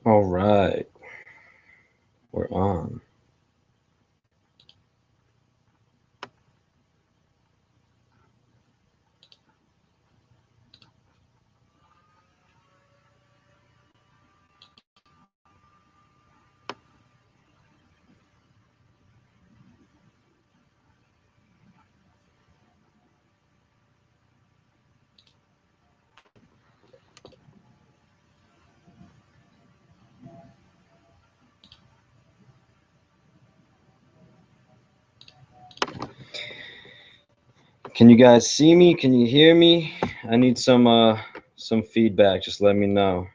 All right, we're on. Can you guys see me? Can you hear me? I need some feedback. Just let me know.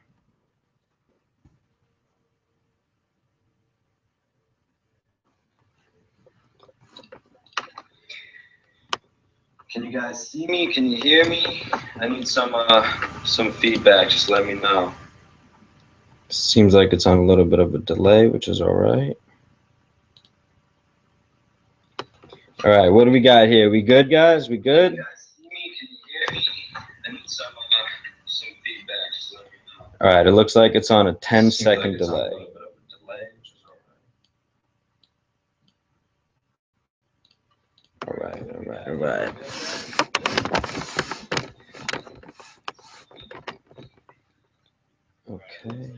Can you guys see me? Can you hear me? I need some feedback. Just let me know. Seems like it's on a little bit of a delay, which is all right. All right, what do we got here? We good, guys? We good? Can you guys see me? Can you hear me? I need some feedback. Just let me know. All right, it looks like it's on a 10-second delay. All right. Okay.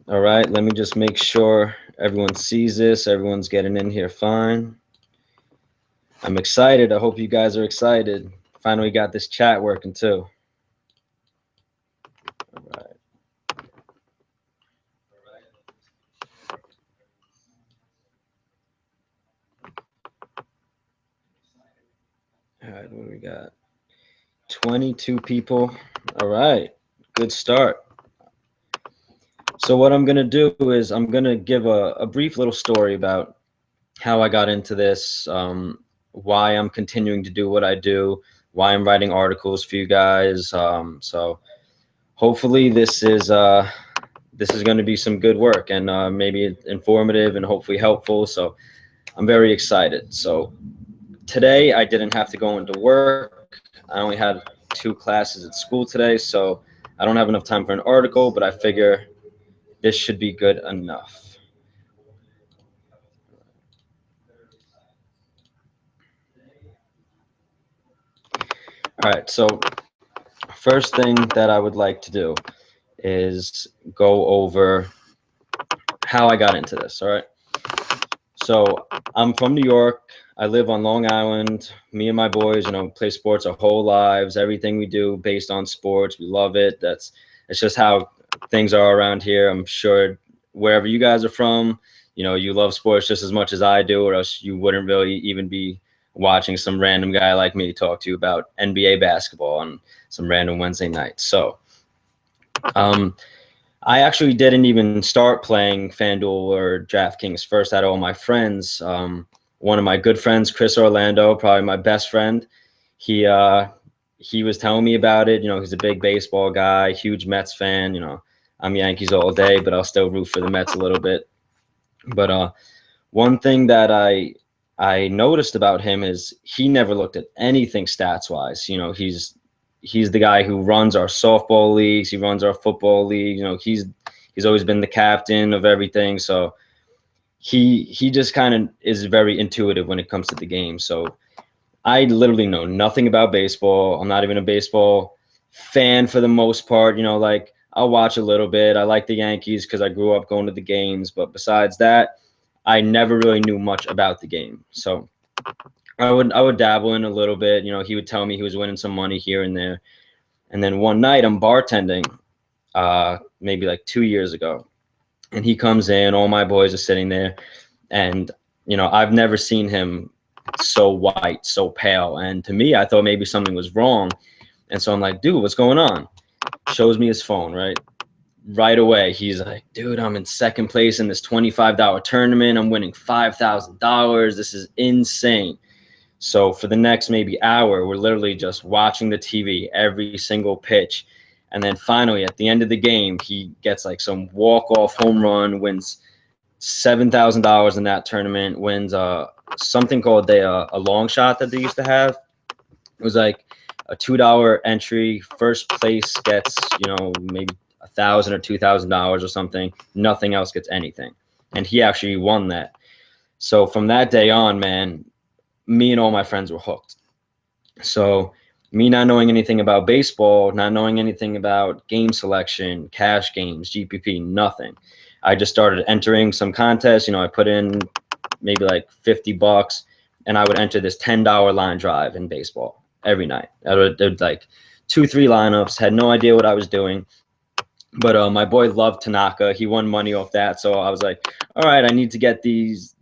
All right, let me just make sure everyone sees this. Everyone's getting in here fine. I'm excited. I hope you guys are excited. Finally got this chat working too. All right. All right, what do we got? 22 people. All right, good start. So what I'm going to do is I'm going to give a brief little story about how I got into this, why I'm continuing to do what I do, why I'm writing articles for you guys. So hopefully this is going to be some good work and maybe informative and hopefully helpful. So I'm very excited. So today I didn't have to go into work. I only had 2 classes at school today, so I don't have enough time for an article, but I figure this should be good enough. All right, so first thing that I would like to do is go over how I got into this, all right? So I'm from New York. I live on Long Island. Me and my boys, play sports our whole lives. Everything we do based on sports, we love it. It's just how things are around here. I'm sure wherever you guys are from, you love sports just as much as I do, or else you wouldn't really even be watching some random guy like me talk to you about NBA basketball on some random Wednesday night. So, I actually didn't even start playing FanDuel or DraftKings first out of all my friends. One of my good friends, Chris Orlando, probably my best friend, he was telling me about it. He's a big baseball guy, huge Mets fan. I'm Yankees all day, but I'll still root for the Mets a little bit. But one thing that I noticed about him is he never looked at anything stats wise. He's the guy who runs our softball leagues. He runs our football league. He's always been the captain of everything. So he just kind of is very intuitive when it comes to the game. So I literally know nothing about baseball. I'm not even a baseball fan for the most part. Like I'll watch a little bit. I like the Yankees because I grew up going to the games. But besides that, I never really knew much about the game. So I would dabble in a little bit. He would tell me he was winning some money here and there. And then one night I'm bartending, maybe like 2 years ago, and he comes in. All my boys are sitting there, and I've never seen him so white, so pale. And to me, I thought maybe something was wrong. And so I'm like, dude, what's going on? Shows me his phone, right? Right away, he's like, dude, I'm in second place in this $25 tournament. I'm winning $5,000. This is insane. So for the next maybe hour, we're literally just watching the TV, every single pitch. And then finally, at the end of the game, he gets like some walk-off home run, wins $7,000 in that tournament, wins something called a long shot that they used to have. It was like a $2 entry. First place gets, maybe $1,000 or $2,000 or something. Nothing else gets anything. And he actually won that. So from that day on, man, me and all my friends were hooked. So me not knowing anything about baseball, not knowing anything about game selection, cash games, GPP, nothing. I just started entering some contests. I put in maybe like $50, and I would enter this $10 line drive in baseball every night. I would like 2-3 lineups, had no idea what I was doing. But my boy loved Tanaka. He won money off that. So I was like, all right, I need to get these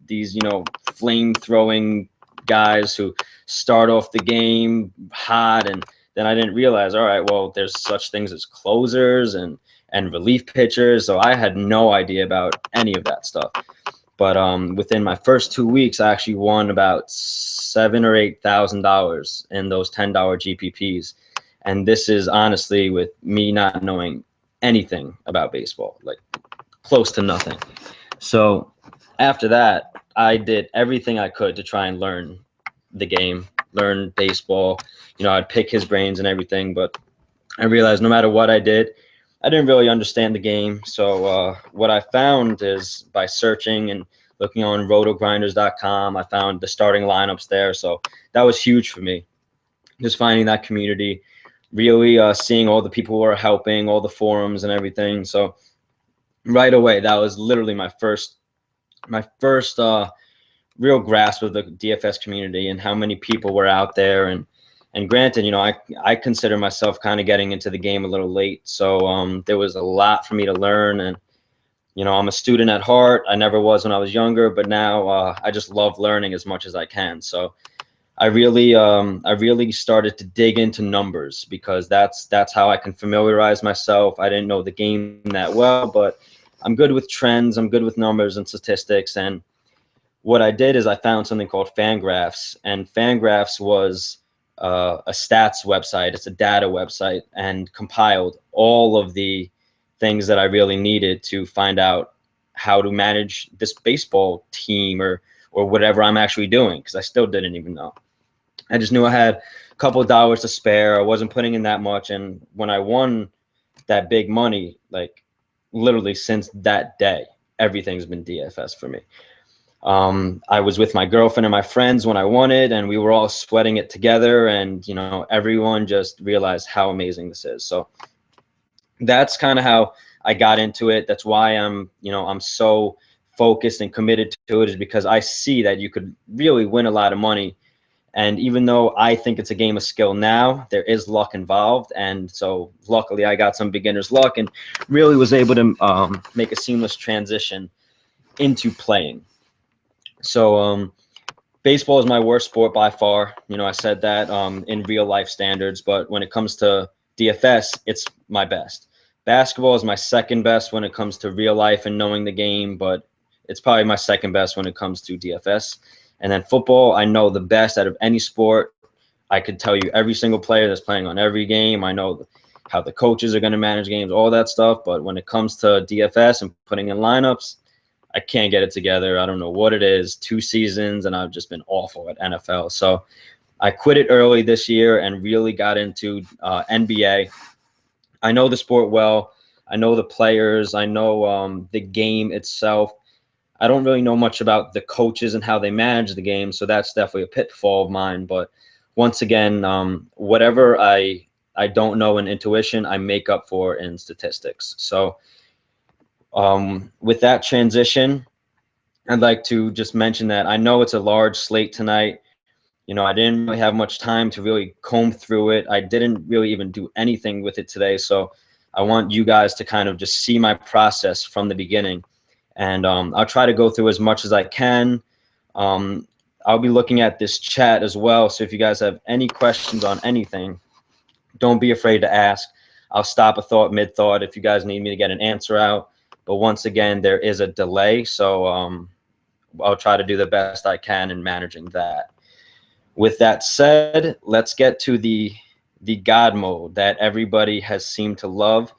flame throwing guys who start off the game hot. And then I didn't realize, all right, well, there's such things as closers and relief pitchers. So I had no idea about any of that stuff. But within my first 2 weeks, I actually won about $7,000 or $8,000 in those $10 GPPs. And this is honestly with me not knowing anything about baseball, like close to nothing. So after that, I did everything I could to try and learn the game, learn baseball. I'd pick his brains and everything, but I realized no matter what I did, I didn't really understand the game. So what I found is by searching and looking on rotogrinders.com, I found the starting lineups there. So that was huge for me, just finding that community, really seeing all the people who are helping, all the forums and everything. So right away, that was literally my first real grasp of the DFS community and how many people were out there. And granted, I consider myself kind of getting into the game a little late. So there was a lot for me to learn. And, I'm a student at heart. I never was when I was younger, but now I just love learning as much as I can. So I really started to dig into numbers, because that's how I can familiarize myself. I didn't know the game that well, but I'm good with trends. I'm good with numbers and statistics. And what I did is I found something called Fangraphs, and Fangraphs was a stats website. It's a data website, and compiled all of the things that I really needed to find out how to manage this baseball team or whatever I'm actually doing, because I still didn't even know. I just knew I had a couple of dollars to spare. I wasn't putting in that much, and when I won that big money, like literally since that day, everything's been DFS for me. I was with my girlfriend and my friends when I won it, and we were all sweating it together, and everyone just realized how amazing this is. So that's kind of how I got into it. That's why I'm so focused and committed to it, is because I see that you could really win a lot of money. And even though I think it's a game of skill now, there is luck involved. And so luckily I got some beginner's luck and really was able to make a seamless transition into playing. So baseball is my worst sport by far. I said that in real life standards, but when it comes to DFS, it's my best. Basketball is my second best when it comes to real life and knowing the game, but it's probably my second best when it comes to DFS. And then football, I know the best out of any sport. I could tell you every single player that's playing on every game. I know how the coaches are going to manage games, all that stuff. But when it comes to DFS and putting in lineups, I can't get it together. I don't know what it is. 2 seasons, and I've just been awful at NFL. So I quit it early this year and really got into NBA. I know the sport well. I know the players. I know the game itself. I don't really know much about the coaches and how they manage the game, so that's definitely a pitfall of mine. But once again, whatever I don't know in intuition, I make up for in statistics. So with that transition, I'd like to just mention that I know it's a large slate tonight. I didn't really have much time to really comb through it. I didn't really even do anything with it today. So I want you guys to kind of just see my process from the beginning. And I'll try to go through as much as I can. I'll be looking at this chat as well. So if you guys have any questions on anything, don't be afraid to ask. I'll stop a thought mid-thought if you guys need me to get an answer out. But once again, there is a delay. So I'll try to do the best I can in managing that. With that said, let's get to the God mode that everybody has seemed to love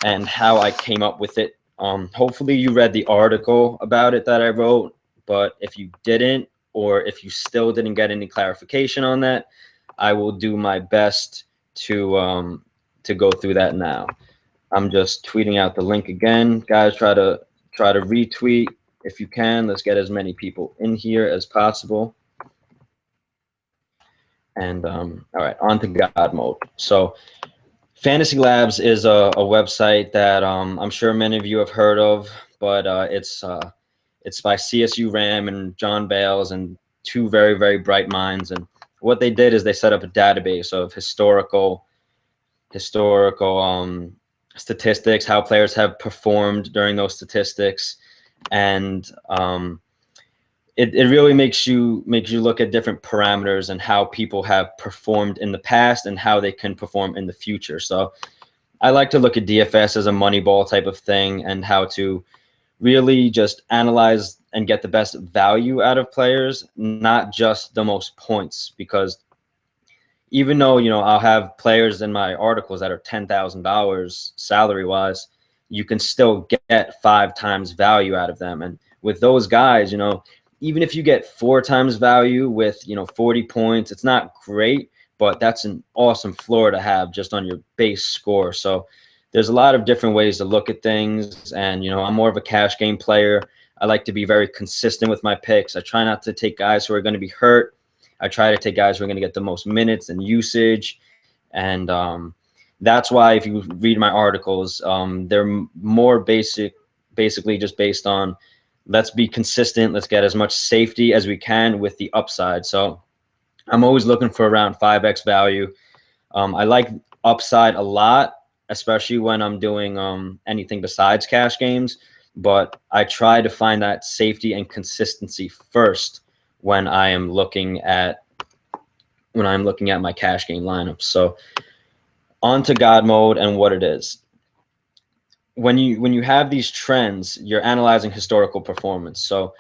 and how I came up with it. Hopefully you read the article about it that I wrote, but if you didn't, or if you still didn't get any clarification on that, I will do my best to go through that now. I'm just tweeting out the link again. Guys, try to retweet if you can. Let's get as many people in here as possible. And all right, on to God mode. So Fantasy Labs is a website that I'm sure many of you have heard of, but it's by CSU Ram and John Bales and two very, very bright minds. And what they did is they set up a database of historical statistics, how players have performed during those statistics, and it really makes you look at different parameters and how people have performed in the past and how they can perform in the future. So I like to look at DFS as a Moneyball type of thing and how to really just analyze and get the best value out of players, not just the most points. Because even though, I'll have players in my articles that are $10,000 salary wise, you can still get 5 times value out of them. And with those guys, even if you get 4 times value with, 40 points, it's not great, but that's an awesome floor to have just on your base score. So there's a lot of different ways to look at things. And, I'm more of a cash game player. I like to be very consistent with my picks. I try not to take guys who are going to be hurt. I try to take guys who are going to get the most minutes and usage. And that's why if you read my articles, they're more basically just based on let's be consistent. Let's get as much safety as we can with the upside. So I'm always looking for around 5x value. I like upside a lot, especially when I'm doing anything besides cash games. But I try to find that safety and consistency first when I am looking at my cash game lineups. So on to God mode and what it is. When you have these trends, you're analyzing historical performance. So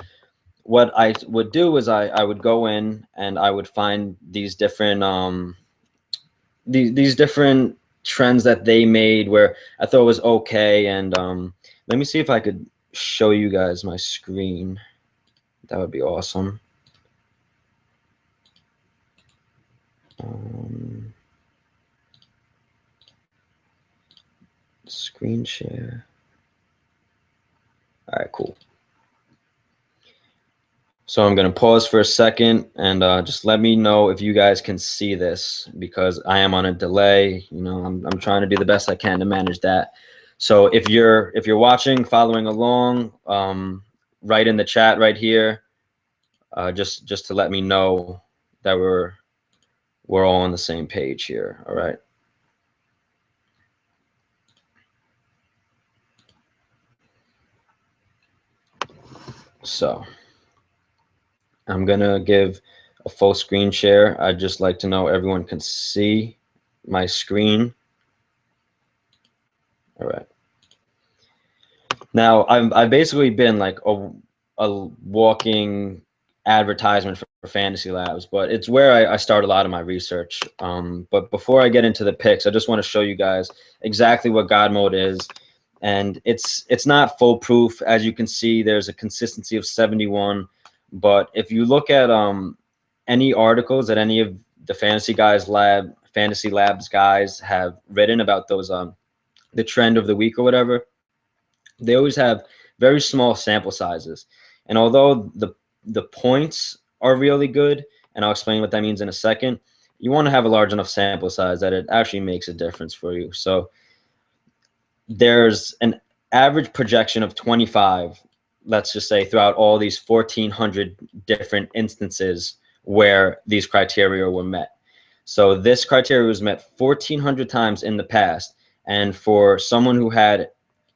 what I would do is I would go in and I would find these different these different trends that they made where I thought was okay. And let me see if I could show you guys my screen. That would be awesome. Screen share. All right, cool. So I'm going to pause for a second and just let me know if you guys can see this, because I am on a delay. I'm trying to do the best I can to manage that. So if you're watching, following along, write in the chat right here, just to let me know that we're all on the same page here. All right. So I'm gonna give a full screen share. I'd just like to know everyone can see my screen. All right. Now I've basically been like a walking advertisement for Fantasy Labs, but it's where I start a lot of my research. But before I get into the picks, I just want to show you guys exactly what God mode is. And it's not foolproof. As you can see, there's a consistency of 71. But if you look at any articles that any of the Fantasy Labs guys have written about those the trend of the week or whatever, they always have very small sample sizes. And although the points are really good, and I'll explain what that means in a second, you want to have a large enough sample size that it actually makes a difference for you. So there's an average projection of 25, let's just say, throughout all these 1,400 different instances where these criteria were met. So this criteria was met 1,400 times in the past. And for someone who had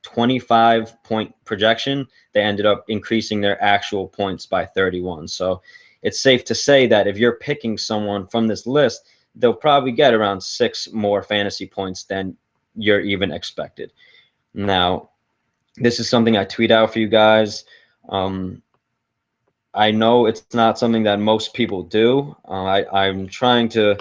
25-point projection, they ended up increasing their actual points by 31. So it's safe to say that if you're picking someone from this list, they'll probably get around 6 more fantasy points than you're even expected. Now, this is something I tweet out for you guys. I know it's not something that most people do. I'm trying to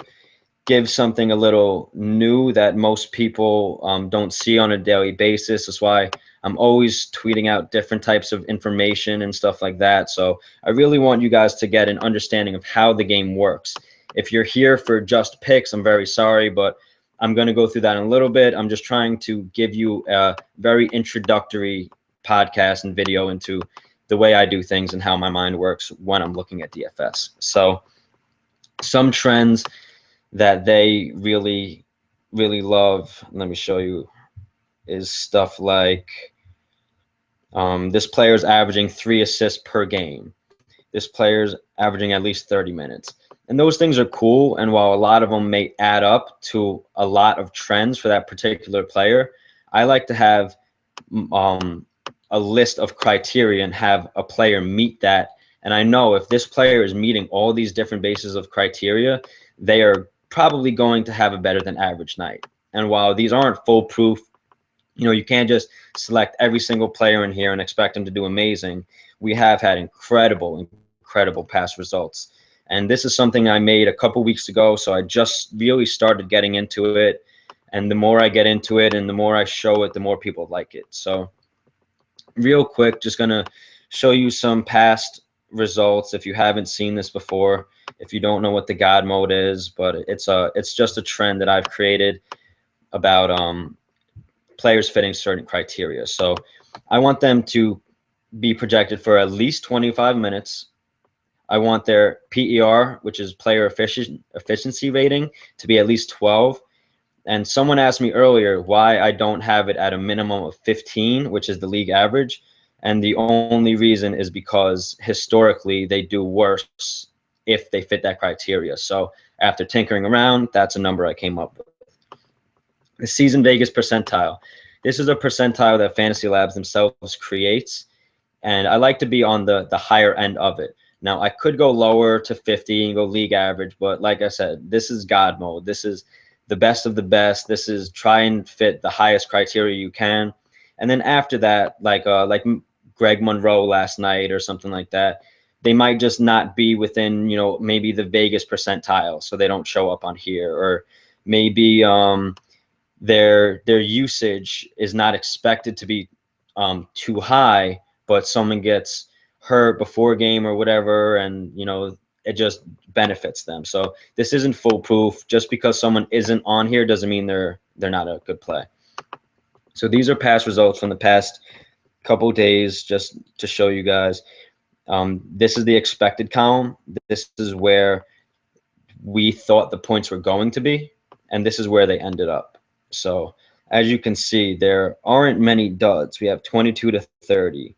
give something a little new that most people don't see on a daily basis. That's why I'm always tweeting out different types of information and stuff like that. So I really want you guys to get an understanding of how the game works. If you're here for just picks, I'm very sorry, but I'm going to go through that in a little bit. I'm just trying to give you a very introductory podcast and video into the way I do things and how my mind works when I'm looking at DFS. So some trends that they really, really love, let me show you, is stuff like this player's averaging 3 assists per game. This player's averaging at least 30 minutes. And those things are cool. And while a lot of them may add up to a lot of trends for that particular player, I like to have a list of criteria and have a player meet that. And I know if this player is meeting all these different bases of criteria, they are probably going to have a better than average night. And while these aren't foolproof, you can't just select every single player in here and expect them to do amazing. We have had incredible past results. And this is something I made a couple weeks ago, so I just really started getting into it. And the more I get into it and the more I show it, the more people like it. So real quick, just going to show you some past results if you haven't seen this before, if you don't know what the God mode is, but it's just a trend that I've created about players fitting certain criteria. So I want them to be projected for at least 25 minutes. I want their PER, which is player efficiency rating, to be at least 12. And someone asked me earlier why I don't have it at a minimum of 15, which is the league average. And the only reason is because historically they do worse if they fit that criteria. So after tinkering around, that's a number I came up with. The season Vegas percentile. This is a percentile that Fantasy Labs themselves creates, and I like to be on the higher end of it. Now, I could go lower to 50 and go league average, but like I said, this is God mode. This is the best of the best. This is try and fit the highest criteria you can. And then after that, like Greg Monroe last night or something like that, they might just not be within, maybe the Vegas percentile, so they don't show up on here. Or maybe their usage is not expected to be too high, but someone gets hurt before a game or whatever, and it just benefits them. So this isn't foolproof. Just because someone isn't on here doesn't mean they're not a good play. So these are past results from the past couple days, just to show you guys. This is the expected column. This is where we thought the points were going to be, and this is where they ended up. So as you can see, there aren't many duds. We have 22 to 30,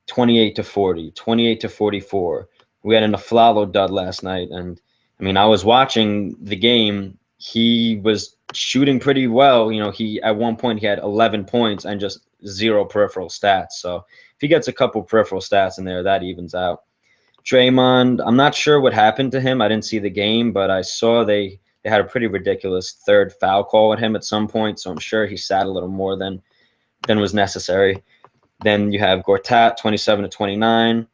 28 to 40, 28 to 44. We had an Aflalo dud last night, and I mean, I was watching the game. He was shooting pretty well. He at one point he had 11 points and just 0 peripheral stats. So if he gets a couple peripheral stats in there, that evens out. Draymond, I'm not sure what happened to him. I didn't see the game, but I saw they had a pretty ridiculous third foul call at him at some point, so I'm sure he sat a little more than was necessary. Then you have Gortat, 27 to 29,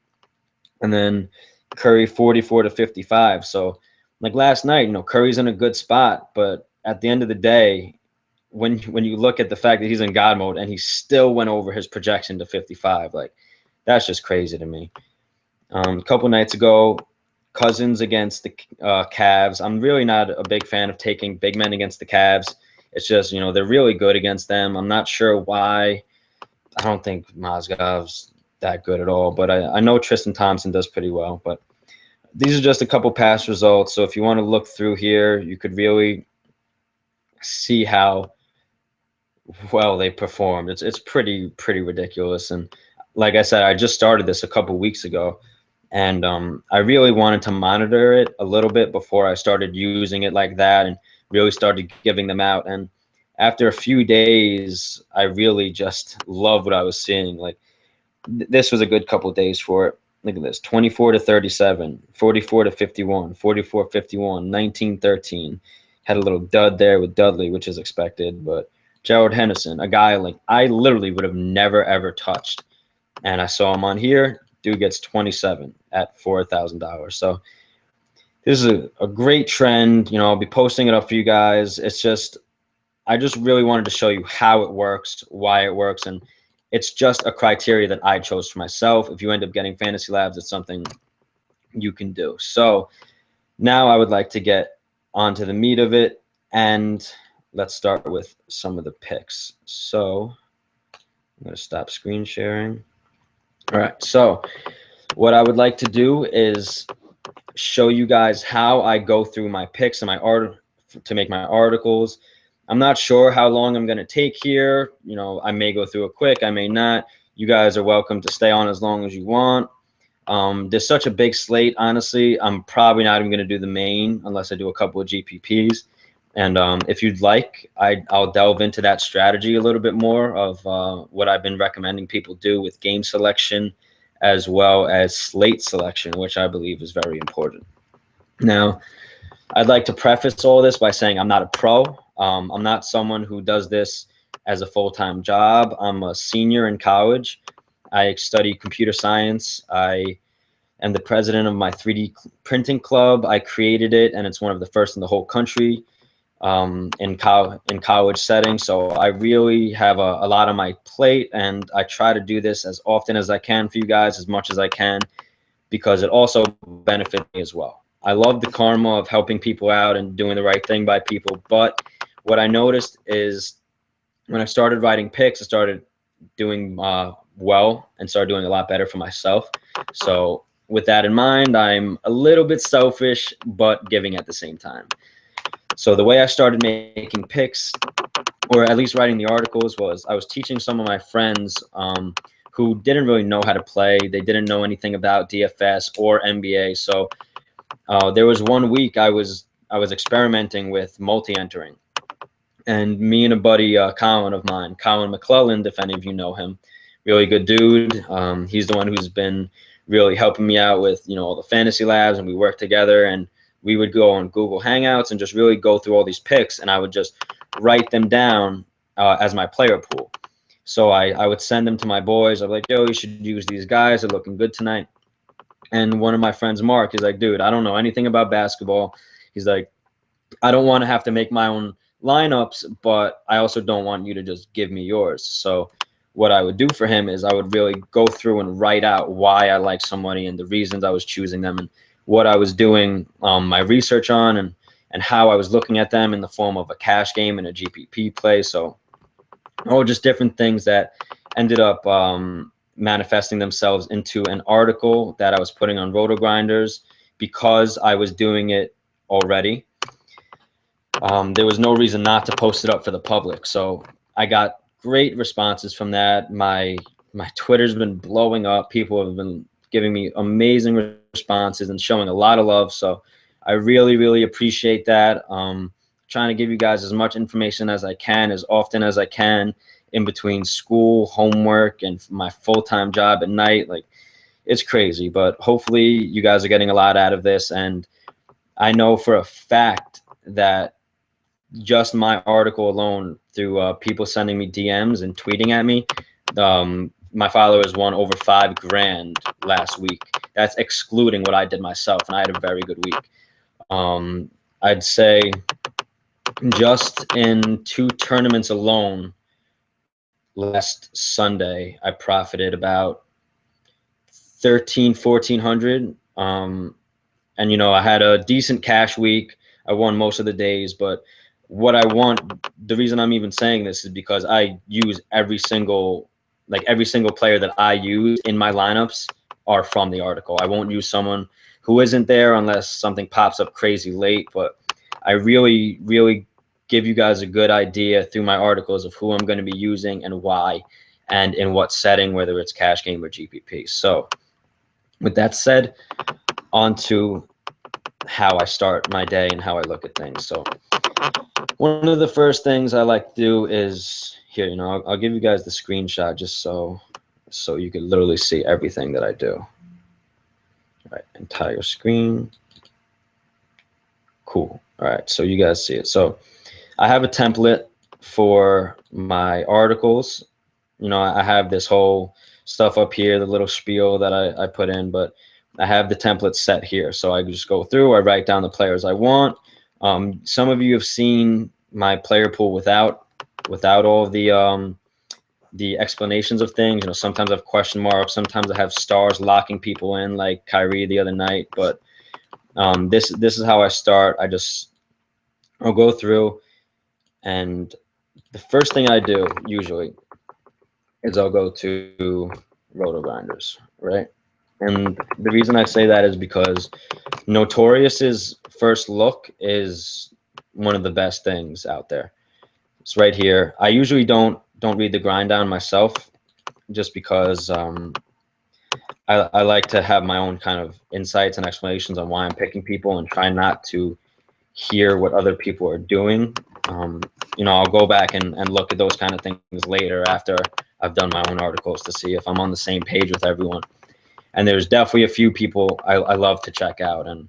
and then Curry, 44 to 55. So like last night, Curry's in a good spot, but at the end of the day, when you look at the fact that he's in God mode and he still went over his projection to 55, like that's just crazy to me. A couple nights ago, Cousins against the Cavs. I'm really not a big fan of taking big men against the Cavs. It's just, they're really good against them. I'm not sure why. I don't think Mozgov's that good at all, but I know Tristan Thompson does pretty well. But these are just a couple past results. So if you want to look through here, you could really see how well they performed. It's pretty ridiculous. And like I said, I just started this a couple weeks ago. And I really wanted to monitor it a little bit before I started using it like that and really started giving them out. And after a few days, I really just love what I was seeing. Like this was a good couple days for it. Look at this, 24 to 37, 44 to 51, 44, 51, 19, 13. Had a little dud there with Dudley, which is expected. But Gerald Henderson, a guy like I literally would have never, ever touched. And I saw him on here. Dude gets 27 at $4,000. So this is a great trend. I'll be posting it up for you guys. It's just, I just really wanted to show you how it works, why it works. And it's just a criteria that I chose for myself. If you end up getting Fantasy Labs, it's something you can do. So now I would like to get onto the meat of it. And let's start with some of the picks. So I'm going to stop screen sharing. All right. So what I would like to do is show you guys how I go through my picks and my art to make my articles. I'm not sure how long I'm going to take here. You know, I may go through it quick. I may not. You guys are welcome to stay on as long as you want. There's such a big slate. Honestly, I'm probably not even going to do the main unless I do a couple of GPPs. And if you'd like, I'll delve into that strategy a little bit more of what I've been recommending people do with game selection as well as slate selection, which I believe is very important. Now, I'd like to preface all this by saying I'm not a pro. I'm not someone who does this as a full-time job. I'm a senior in college. I study computer science. I am the president of my 3D printing club. I created it, and it's one of the first in the whole country in college settings. So I really have a lot on my plate, and I try to do this as often as I can for you guys, as much as I can, because it also benefits me as well. I love the karma of helping people out and doing the right thing by people. But what I noticed is when I started writing picks, I started doing well and started doing a lot better for myself. So with that in mind, I'm a little bit selfish, but giving at the same time. So the way I started making picks, or at least writing the articles, was I was teaching some of my friends who didn't really know how to play. They didn't know anything about DFS or NBA. So there was one week I was experimenting with multi-entering, and me and a buddy, Colin of mine, Colin McClelland, if any of you know him, really good dude. He's the one who's been really helping me out with, you know, all the fantasy labs, and we work together, and we would go on Google Hangouts and just really go through all these picks, and I would just write them down as my player pool. So I would send them to my boys. I'd be like, yo, you should use these guys. They're looking good tonight. And one of my friends, Mark, is like, dude, I don't know anything about basketball. He's like, I don't want to have to make my own lineups, but I also don't want you to just give me yours. So what I would do for him is I would really go through and write out why I like somebody and the reasons I was choosing them and what I was doing my research on, and how I was looking at them in the form of a cash game and a GPP play. So all just different things that ended up manifesting themselves into an article that I was putting on Roto Grinders because I was doing it already. There was no reason not to post it up for the public. So I got great responses from that. My Twitter's been blowing up. People have been giving me amazing responses and showing a lot of love. So I really, really appreciate that. Trying to give you guys as much information as I can, as often as I can, in between school, homework, and my full-time job at night. Like, it's crazy, but hopefully you guys are getting a lot out of this. And I know for a fact that just my article alone, through people sending me DMs and tweeting at me, my followers won over $5,000 last week. That's excluding what I did myself, and I had a very good week. I'd say just in 2 tournaments alone last Sunday, I profited about 1,400. And, you know, I had a decent cash week. I won most of the days, but what I want, the reason I'm even saying this is because I use every single player that I use in my lineups are from the article. I won't use someone who isn't there unless something pops up crazy late, but I really, really give you guys a good idea through my articles of who I'm going to be using and why, and in what setting, whether it's cash game or GPP. So with that said, on to how I start my day and how I look at things. So one of the first things I like to do is here, you know, I'll give you guys the screenshot just so you can literally see everything that I do. All right, entire screen. Cool. All right, so you guys see it. So I have a template for my articles. You know, I have this whole stuff up here, the little spiel that I put in, but I have the template set here. So I just go through, I write down the players I want. Some of you have seen my player pool without all of the explanations of things. You know, sometimes I have question marks, sometimes I have stars locking people in, like Kyrie the other night. But this is how I start. I'll go through. And the first thing I do usually is I'll go to Roto Grinders, right? And the reason I say that is because Notorious's first look is one of the best things out there. It's right here. I usually don't read the grind down myself, just because I like to have my own kind of insights and explanations on why I'm picking people, and try not to hear what other people are doing. Um, I'll go back and look at those kind of things later after I've done my own articles to see if I'm on the same page with everyone. And there's definitely a few people I love to check out, and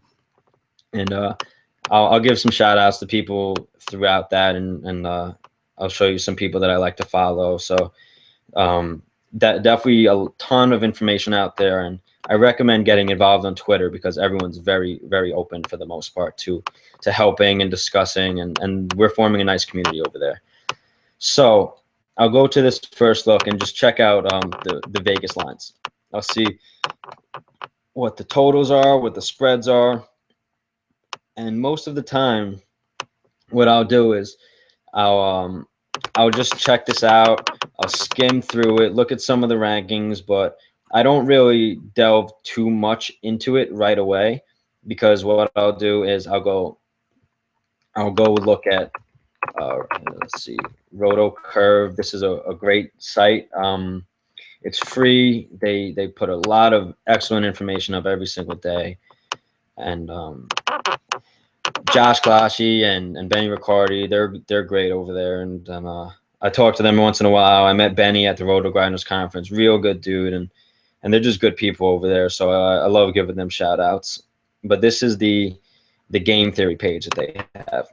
I'll give some shout outs to people throughout that, and I'll show you some people that I like to follow. So that definitely a ton of information out there, and I recommend getting involved on Twitter because everyone's very, very open for the most part to helping and discussing, and we're forming a nice community over there. So I'll go to this first look and just check out the Vegas lines. I'll see what the totals are, what the spreads are, and most of the time, what I'll do is I'll I'll just check this out. I'll skim through it, look at some of the rankings, but I don't really delve too much into it right away, because what I'll do is I'll go look at let's see, Roto Curve. This is a great site. It's free. They put a lot of excellent information up every single day, and Josh Glashy and Benny Riccardi, they're great over there, and I talk to them once in a while. I met Benny at the Roto Grinders conference, real good dude, and they're just good people over there. So I love giving them shout outs. But this is the game theory page that they have.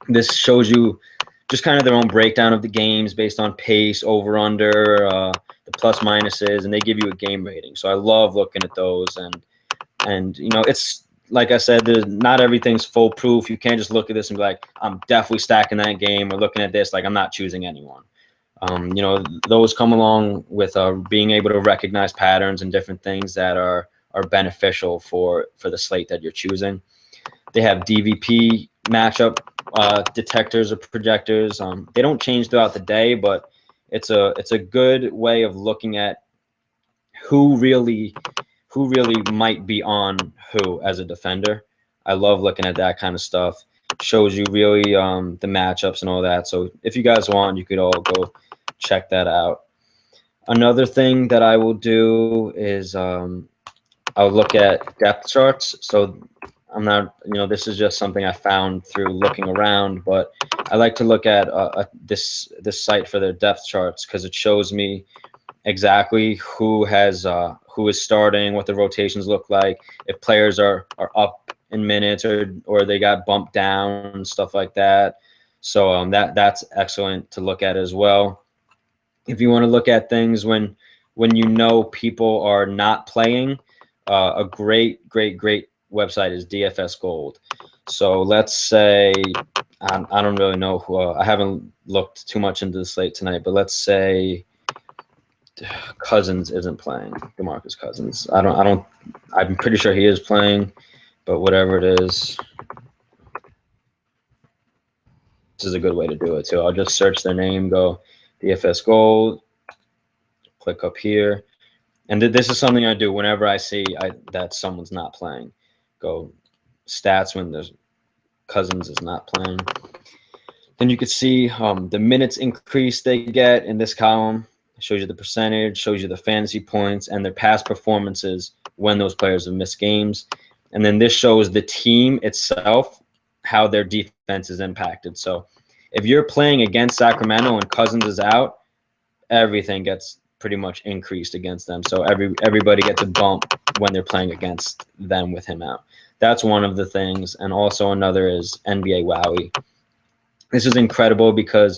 This shows you just kind of their own breakdown of the games based on pace, over under, the plus minuses, and they give you a game rating. So I love looking at those, and it's like I said, not everything's foolproof. You can't just look at this and be like, I'm definitely stacking that game, or looking at this like I'm not choosing anyone. Those come along with being able to recognize patterns and different things that are beneficial for the slate that you're choosing. They have DVP matchup detectors or projectors. They don't change throughout the day, but it's a good way of looking at who really might be on who as a defender. I love looking at that kind of stuff. Shows you really the matchups and all that. So if you guys want, you could all go check that out. Another thing that I will do is I'll look at depth charts. So I'm not, this is just something I found through looking around, but I like to look at this site for their depth charts, because it shows me exactly who is starting, what the rotations look like, if players are up in minutes, or they got bumped down and stuff like that. So that's excellent to look at as well. If you want to look at things when people are not playing, a great website is DFS Gold. So let's say I don't really know who, I haven't looked too much into the slate tonight, but let's say Cousins isn't playing. DeMarcus Cousins. I'm pretty sure he is playing, but whatever it is, this is a good way to do it too. I'll just search their name, go DFS Gold, click up here, and this is something I do whenever I see that someone's not playing. Go stats when there's Cousins is not playing. Then you can see the minutes increase they get in this column. It shows you the percentage, shows you the fantasy points, and their past performances when those players have missed games. And then this shows the team itself, how their defense is impacted. So if you're playing against Sacramento and Cousins is out, everything gets pretty much increased against them. So everybody gets a bump when they're playing against them with him out. That's one of the things. And also another is NBA Wowie. This is incredible because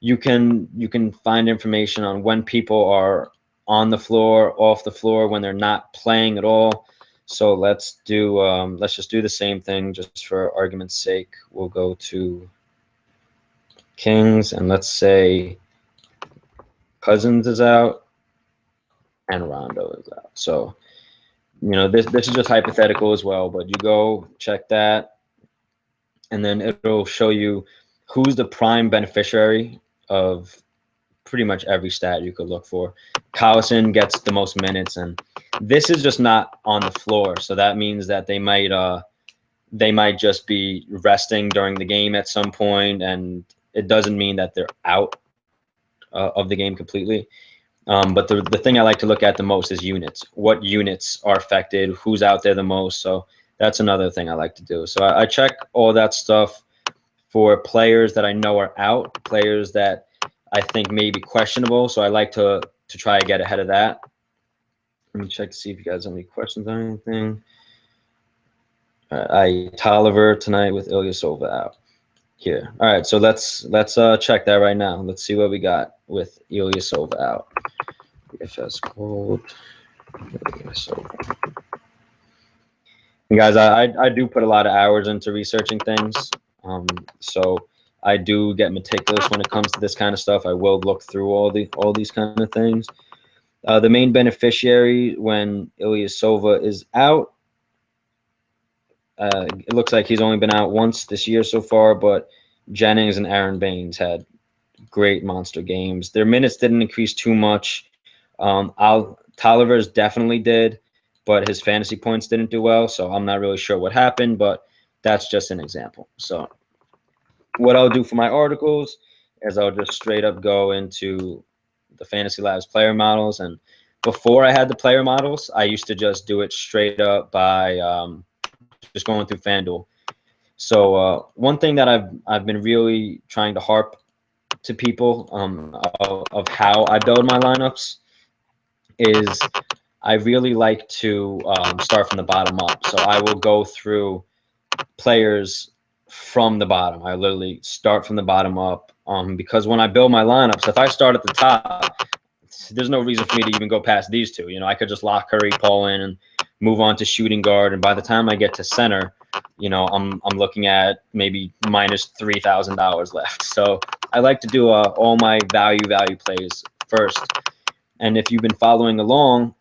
you can find information on when people are on the floor, off the floor, when they're not playing at all. So let's just do the same thing just for argument's sake. We'll go to Kings, and let's say Cousins is out and Rondo is out. So this is just hypothetical as well, but you go check that, and then it'll show you who's the prime beneficiary of pretty much every stat you could look for. Collison gets the most minutes, and this is just not on the floor, so that means that they might just be resting during the game at some point, and it doesn't mean that they're out of the game completely. But the thing I like to look at the most is units. What units are affected? Who's out there the most? So that's another thing I like to do. So I check all that stuff for players that I know are out, players that I think may be questionable. So I like to try to get ahead of that. Let me check to see if you guys have any questions on anything. Tolliver tonight with Ilyasova out here. All right, so let's check that right now. Let's see what we got with Ilyasova out. DFS cold. Ilyasova. And guys, I do put a lot of hours into researching things. So I do get meticulous when it comes to this kind of stuff. I will look through all these kind of things. The main beneficiary when Ilyasova is out, it looks like he's only been out once this year so far, but Jennings and Aaron Baines had great monster games. Their minutes didn't increase too much. Tolliver's definitely did, but his fantasy points didn't do well, so I'm not really sure what happened, but that's just an example. So what I'll do for my articles is I'll just straight up go into the Fantasy Labs player models, and before I had the player models, I used to just do it straight up by just going through FanDuel. So one thing that I've been really trying to harp to people of how I build my lineups is I really like to start from the bottom up. So I will go through players from the bottom. I literally start from the bottom up because when I build my lineups, if I start at the top, there's no reason for me to even go past these two. You know, I could just lock Curry, Paul in, and move on to shooting guard. And by the time I get to center, you know, I'm looking at maybe minus $3,000 left. So I like to do all my value plays first. And if you've been following along,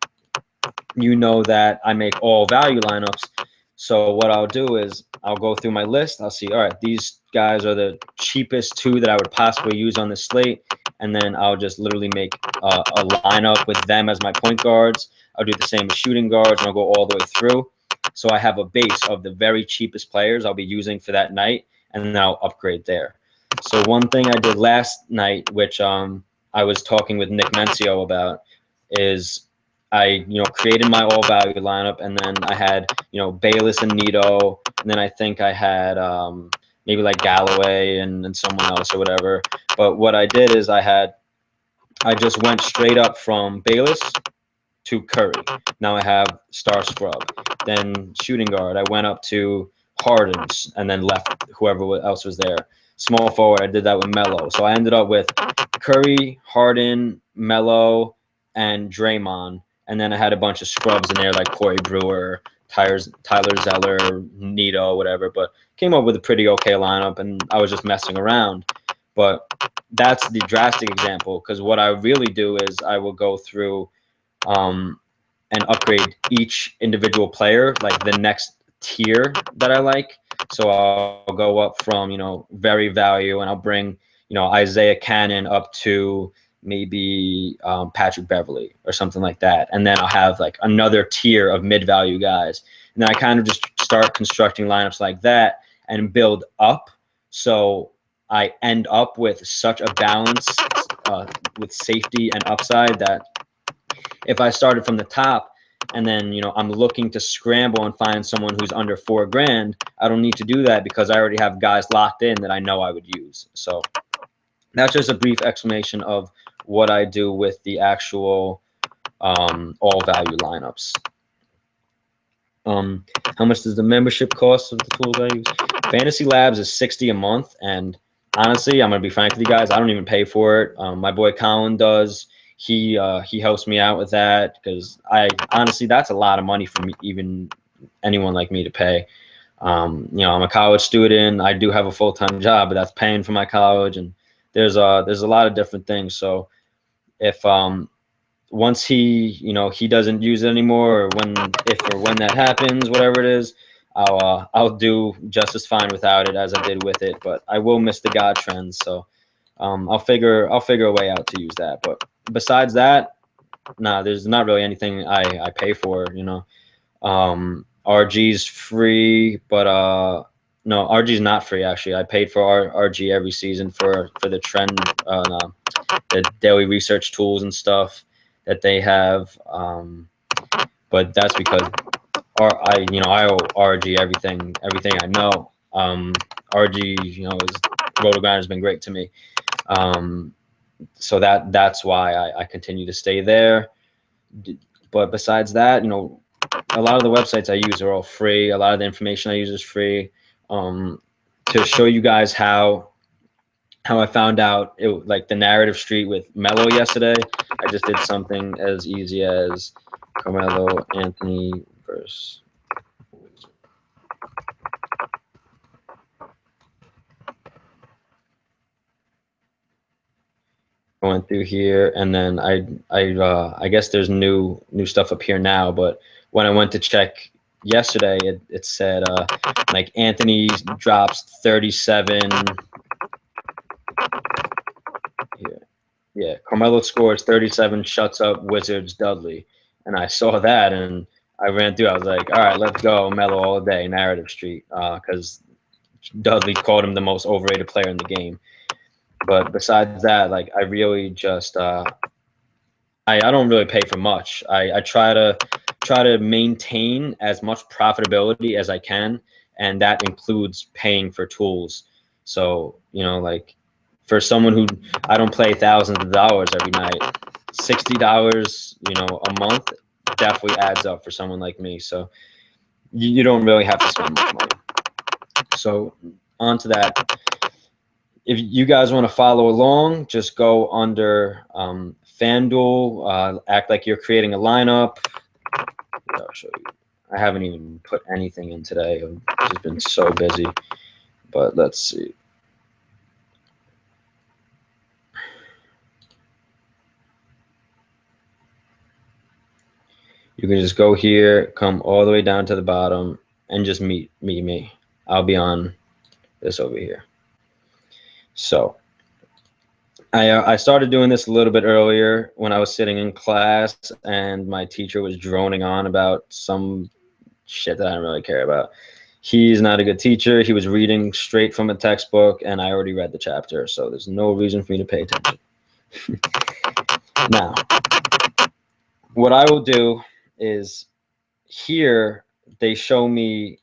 you know that I make all value lineups. So what I'll do is I'll go through my list. I'll see, all right, these guys are the cheapest two that I would possibly use on the slate. And then I'll just literally make a lineup with them as my point guards. I'll do the same with shooting guards, and I'll go all the way through. So I have a base of the very cheapest players I'll be using for that night, and then I'll upgrade there. So one thing I did last night, which I was talking with Nick Mencio about, is I created my all value lineup, and then I had Bayless and Nito, and then I think I had maybe like Galloway and someone else or whatever. But what I did is I just went straight up from Bayless to Curry. Now I have star scrub. Then shooting guard, I went up to Harden's and then left whoever else was there. Small forward, I did that with Melo. So I ended up with Curry, Harden, Melo, and Draymond. And then I had a bunch of scrubs in there like Corey Brewer, Tyler Zeller, Nito, whatever. But came up with a pretty okay lineup, and I was just messing around. But that's the drastic example, because what I really do is I will go through and upgrade each individual player, like the next tier that I like. So I'll go up from, very value, and I'll bring, Isaiah Cannon up to maybe Patrick Beverly or something like that. And then I'll have like another tier of mid-value guys. And then I kind of just start constructing lineups like that and build up. So I end up with such a balance with safety and upside that if I started from the top and then, I'm looking to scramble and find someone who's under $4,000, I don't need to do that because I already have guys locked in that I know I would use. So that's just a brief explanation of what I do with the actual all value lineups. How much does the membership cost of the tools I use? Fantasy Labs is $60 a month, and honestly, I'm gonna be frank with you guys, I don't even pay for it. My boy Colin does. He helps me out with that because honestly that's a lot of money for me, even anyone like me to pay. I'm a college student. I do have a full-time job, but that's paying for my college, and there's a lot of different things. So if once he doesn't use it anymore, or when that happens, whatever it is, I'll do just as fine without it as I did with it. But I will miss the God trends, so I'll figure a way out to use that. But besides that, nah, there's not really anything I pay for. RG's free, but no, RG's not free actually. I paid for RG every season for the trend, no, the daily research tools and stuff that they have. But that's because I owe RG everything I know. RG, is RotoGrinder has been great to me. So that's why I continue to stay there. But besides that, a lot of the websites I use are all free. A lot of the information I use is free. To show you guys how I found out like the narrative street with Melo yesterday, I just did something as easy as Carmelo Anthony versus. Going through here, and then I guess there's new stuff up here now. But when I went to check yesterday, it said like Anthony drops 37. Yeah, Carmelo scores 37, shuts up Wizards Dudley, and I saw that and I ran through. I was like, all right, let's go Melo all day, narrative street, because Dudley called him the most overrated player in the game. But besides that, like I really just I don't really pay for much. I try to maintain as much profitability as I can, and that includes paying for tools. So like for someone who I don't play thousands of dollars every night, $60 a month definitely adds up for someone like me. So you don't really have to spend much money. So on to that. If you guys want to follow along, just go under FanDuel, act like you're creating a lineup. I'll show you. I haven't even put anything in today. I've just been so busy. But let's see. You can just go here, come all the way down to the bottom, and just meet me. I'll be on this over here. So I started doing this a little bit earlier when I was sitting in class and my teacher was droning on about some shit that I don't really care about. He's not a good teacher. He was reading straight from a textbook and I already read the chapter, so there's no reason for me to pay attention. Now, what I will do is here they show me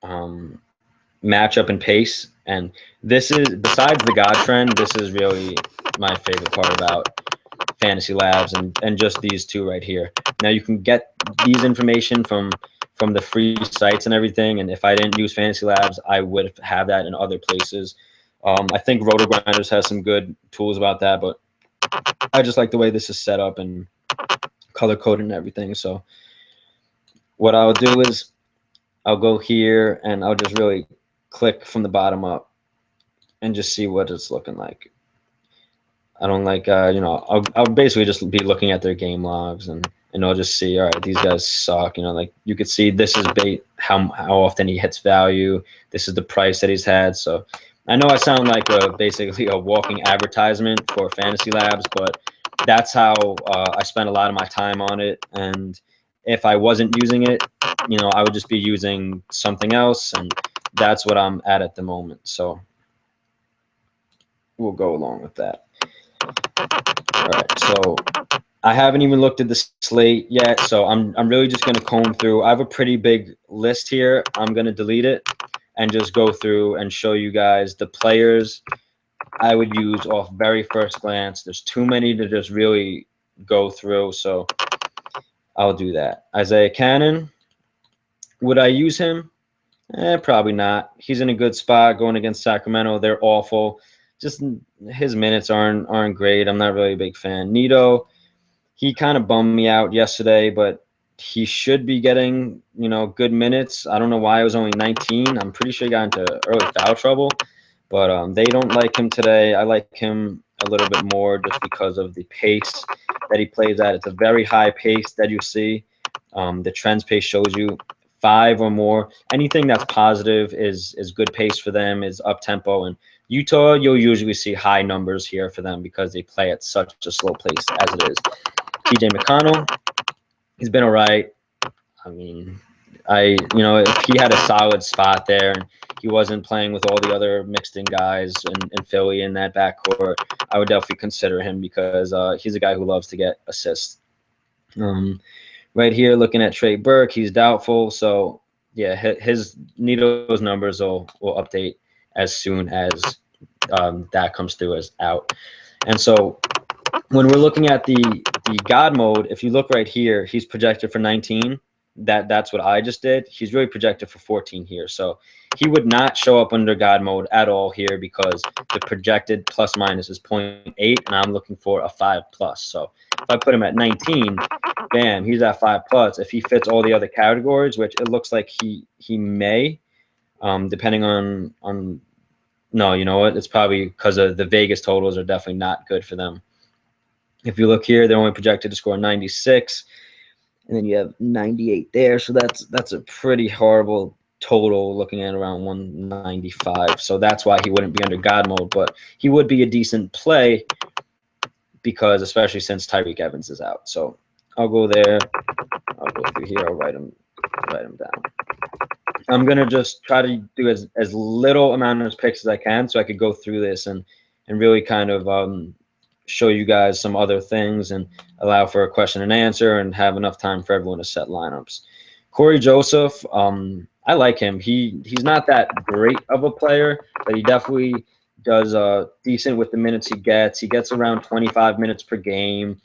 matchup and pace, and this is, besides the God trend, this is really my favorite part about Fantasy Labs and just these two right here. Now you can get these information from the free sites and everything, and if I didn't use Fantasy Labs, I would have that in other places. I think RotoGrinders has some good tools about that, but I just like the way this is set up and color coded and everything. So what I'll do is I'll go here and I'll just really click from the bottom up and just see what it's looking like. I don't like, I'll basically just be looking at their game logs and I'll just see, all right, these guys suck. Like you could see this is how often he hits value. This is the price that he's had. So I know I sound like basically a walking advertisement for Fantasy Labs, but that's how I spend a lot of my time on it. And if I wasn't using it, I would just be using something else. And that's what I'm at the moment. So we'll go along with that. All right, so I haven't even looked at the slate yet, so I'm really just going to comb through. I have a pretty big list here. I'm going to delete it and just go through and show you guys the players I would use off very first glance. There's too many to just really go through, so I'll do that. Isaiah Cannon, would I use him? Probably not. He's in a good spot going against Sacramento. They're awful. Just his minutes aren't great. I'm not really a big fan. Nito, he kind of bummed me out yesterday, but he should be getting, good minutes. I don't know why it was only 19. I'm pretty sure he got into early foul trouble, but they don't like him today. I like him a little bit more just because of the pace that he plays at. It's a very high pace that you see. The trends pace shows you 5 or more. Anything that's positive is good pace for them, is up tempo. And Utah, you'll usually see high numbers here for them because they play at such a slow pace as it is. TJ McConnell, he's been all right. I mean, if he had a solid spot there and he wasn't playing with all the other mixed-in guys in Philly in that backcourt, I would definitely consider him because he's a guy who loves to get assists. Right here, looking at Trey Burke, he's doubtful. So, yeah, his Nito's numbers will update as soon as that comes through as out. And so when we're looking at the God mode, if you look right here, he's projected for 19. That's what I just did. He's really projected for 14 here. So he would not show up under God mode at all here because the projected plus minus is 0.8, and I'm looking for a 5+. So if I put him at 19, bam, he's at 5+. If he fits all the other categories, which it looks like he may, depending on no, you know what? It's probably because of the Vegas totals are definitely not good for them. If you look here, they're only projected to score 96, and then you have 98 there. So that's a pretty horrible total, looking at around 195. So that's why he wouldn't be under God mode, but he would be a decent play because, especially since Tyreek Evans is out. So I'll go there. I'll go through here. I'll write him down. I'm gonna just try to do as little amount of picks as I can, so I could go through this and really kind of show you guys some other things and allow for a question and answer and have enough time for everyone to set lineups. Corey Joseph, I like him. He's not that great of a player, but he definitely does decent with the minutes he gets. He gets around 25 minutes per game.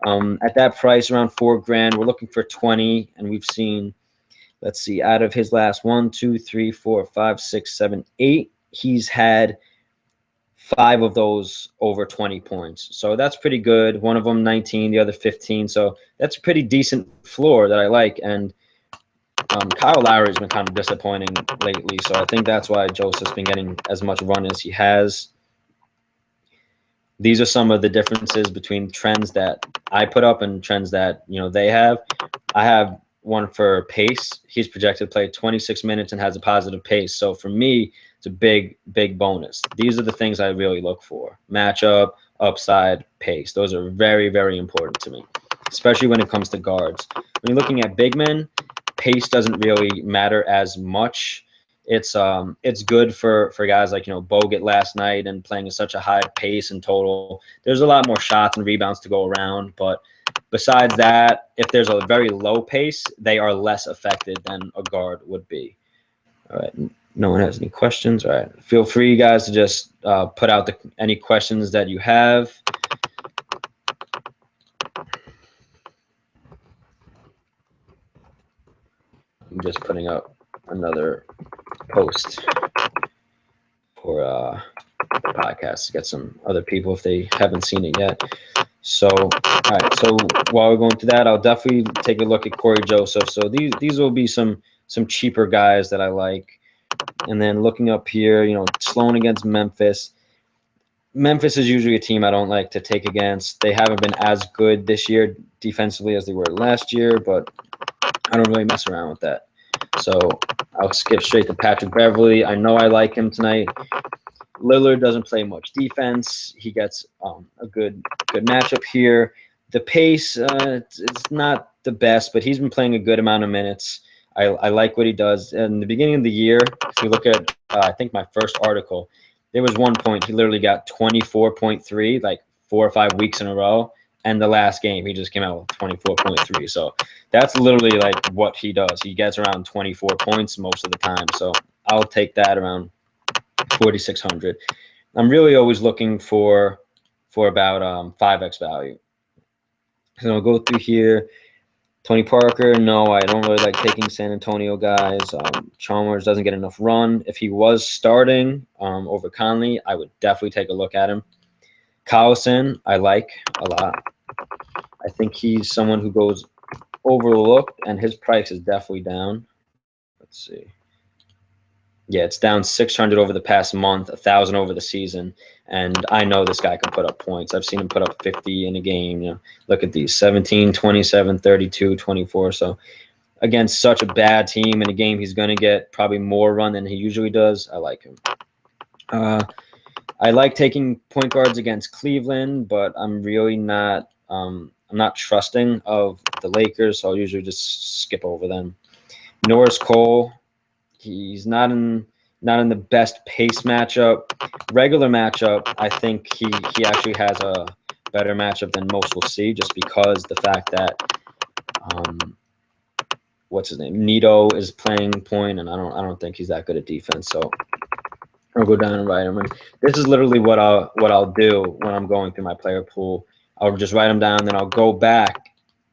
At that price, around $4 grand, we're looking for 20, and we've seen, let's see, out of his last 1, 2, 3, 4, 5, 6, 7, 8, he's had 5 of those over 20 points. So that's pretty good. One of them 19, the other 15. So that's a pretty decent floor that I like. And Kyle Lowry's been kind of disappointing lately. So I think that's why Joseph's been getting as much run as he has. These are some of the differences between trends that I put up and trends that, they have. I have one for pace. He's projected to play 26 minutes and has a positive pace. So for me, it's a big, big bonus. These are the things I really look for: matchup, upside, pace. Those are very, very important to me, especially when it comes to guards. When you're looking at big men, pace doesn't really matter as much. It's good for guys like Bogut last night and playing at such a high pace and total. There's a lot more shots and rebounds to go around, but besides that, if there's a very low pace, they are less affected than a guard would be. All right. No one has any questions. All right. Feel free, guys, to just put out any questions that you have. I'm just putting up another post for the podcast to get some other people if they haven't seen it yet. So, all right. So while we're going through that, I'll definitely take a look at Corey Joseph. So these will be some cheaper guys that I like. And then looking up here, Sloan against Memphis. Memphis is usually a team I don't like to take against. They haven't been as good this year defensively as they were last year, but I don't really mess around with that. So I'll skip straight to Patrick Beverly. I know I like him tonight. Lillard doesn't play much defense. He gets a good matchup here. The pace, it's not the best, but he's been playing a good amount of minutes. I like what he does. In the beginning of the year, if you look at, I think my first article, there was one point he literally got 24.3, like 4 or 5 weeks in a row. And the last game, he just came out with 24.3. So that's literally like what he does. He gets around 24 points most of the time. So I'll take that around 4,600. I'm really always looking for about 5x value. So I'll go through here. Tony Parker, no, I don't really like taking San Antonio guys. Chalmers doesn't get enough run. If he was starting over Conley, I would definitely take a look at him. Collison, I like a lot. I think he's someone who goes overlooked, and his price is definitely down. Let's see. Yeah, it's down 600 over the past month, 1,000 over the season, and I know this guy can put up points. I've seen him put up 50 in a game. Look at these: 17, 27, 32, 24. So against such a bad team in a game he's going to get probably more run than he usually does. I like him. I like taking point guards against Cleveland, but I'm really not. I'm not trusting of the Lakers, so I'll usually just skip over them. Norris Cole, he's not in the best pace matchup. Regular matchup, I think he actually has a better matchup than most will see, just because the fact that what's his name, Nito is playing point, and I don't think he's that good at defense. So I'll go down and write him. And this is literally what I'll do when I'm going through my player pool. I'll just write them down, then I'll go back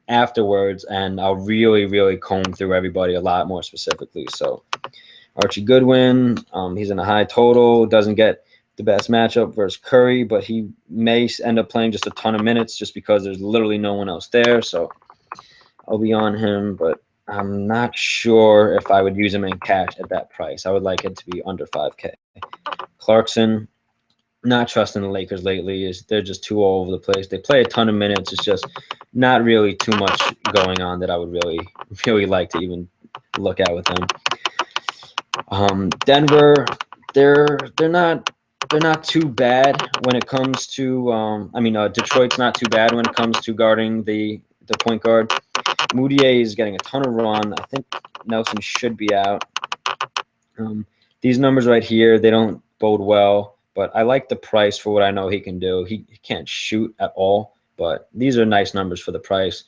afterwards, and I'll really comb through everybody a lot more specifically. So Archie Goodwin, he's in a high total, doesn't get the best matchup versus Curry, but he may end up playing just a ton of minutes just because there's literally no one else there. So I'll be on him, but I'm not sure if I would use him in cash at that price. I would like it to be under 5K. Clarkson, not trusting the Lakers lately. They're just too all over the place. They play a ton of minutes. It's just not really too much going on that I would really like to even look at with them. Denver, they're not too bad when it comes to Detroit's not too bad when it comes to guarding the point guard. Moutier is getting a ton of run. I think Nelson should be out. These numbers right here, they don't bode well, but I like the price for what I know he can do. He can't shoot at all, but these are nice numbers for the price.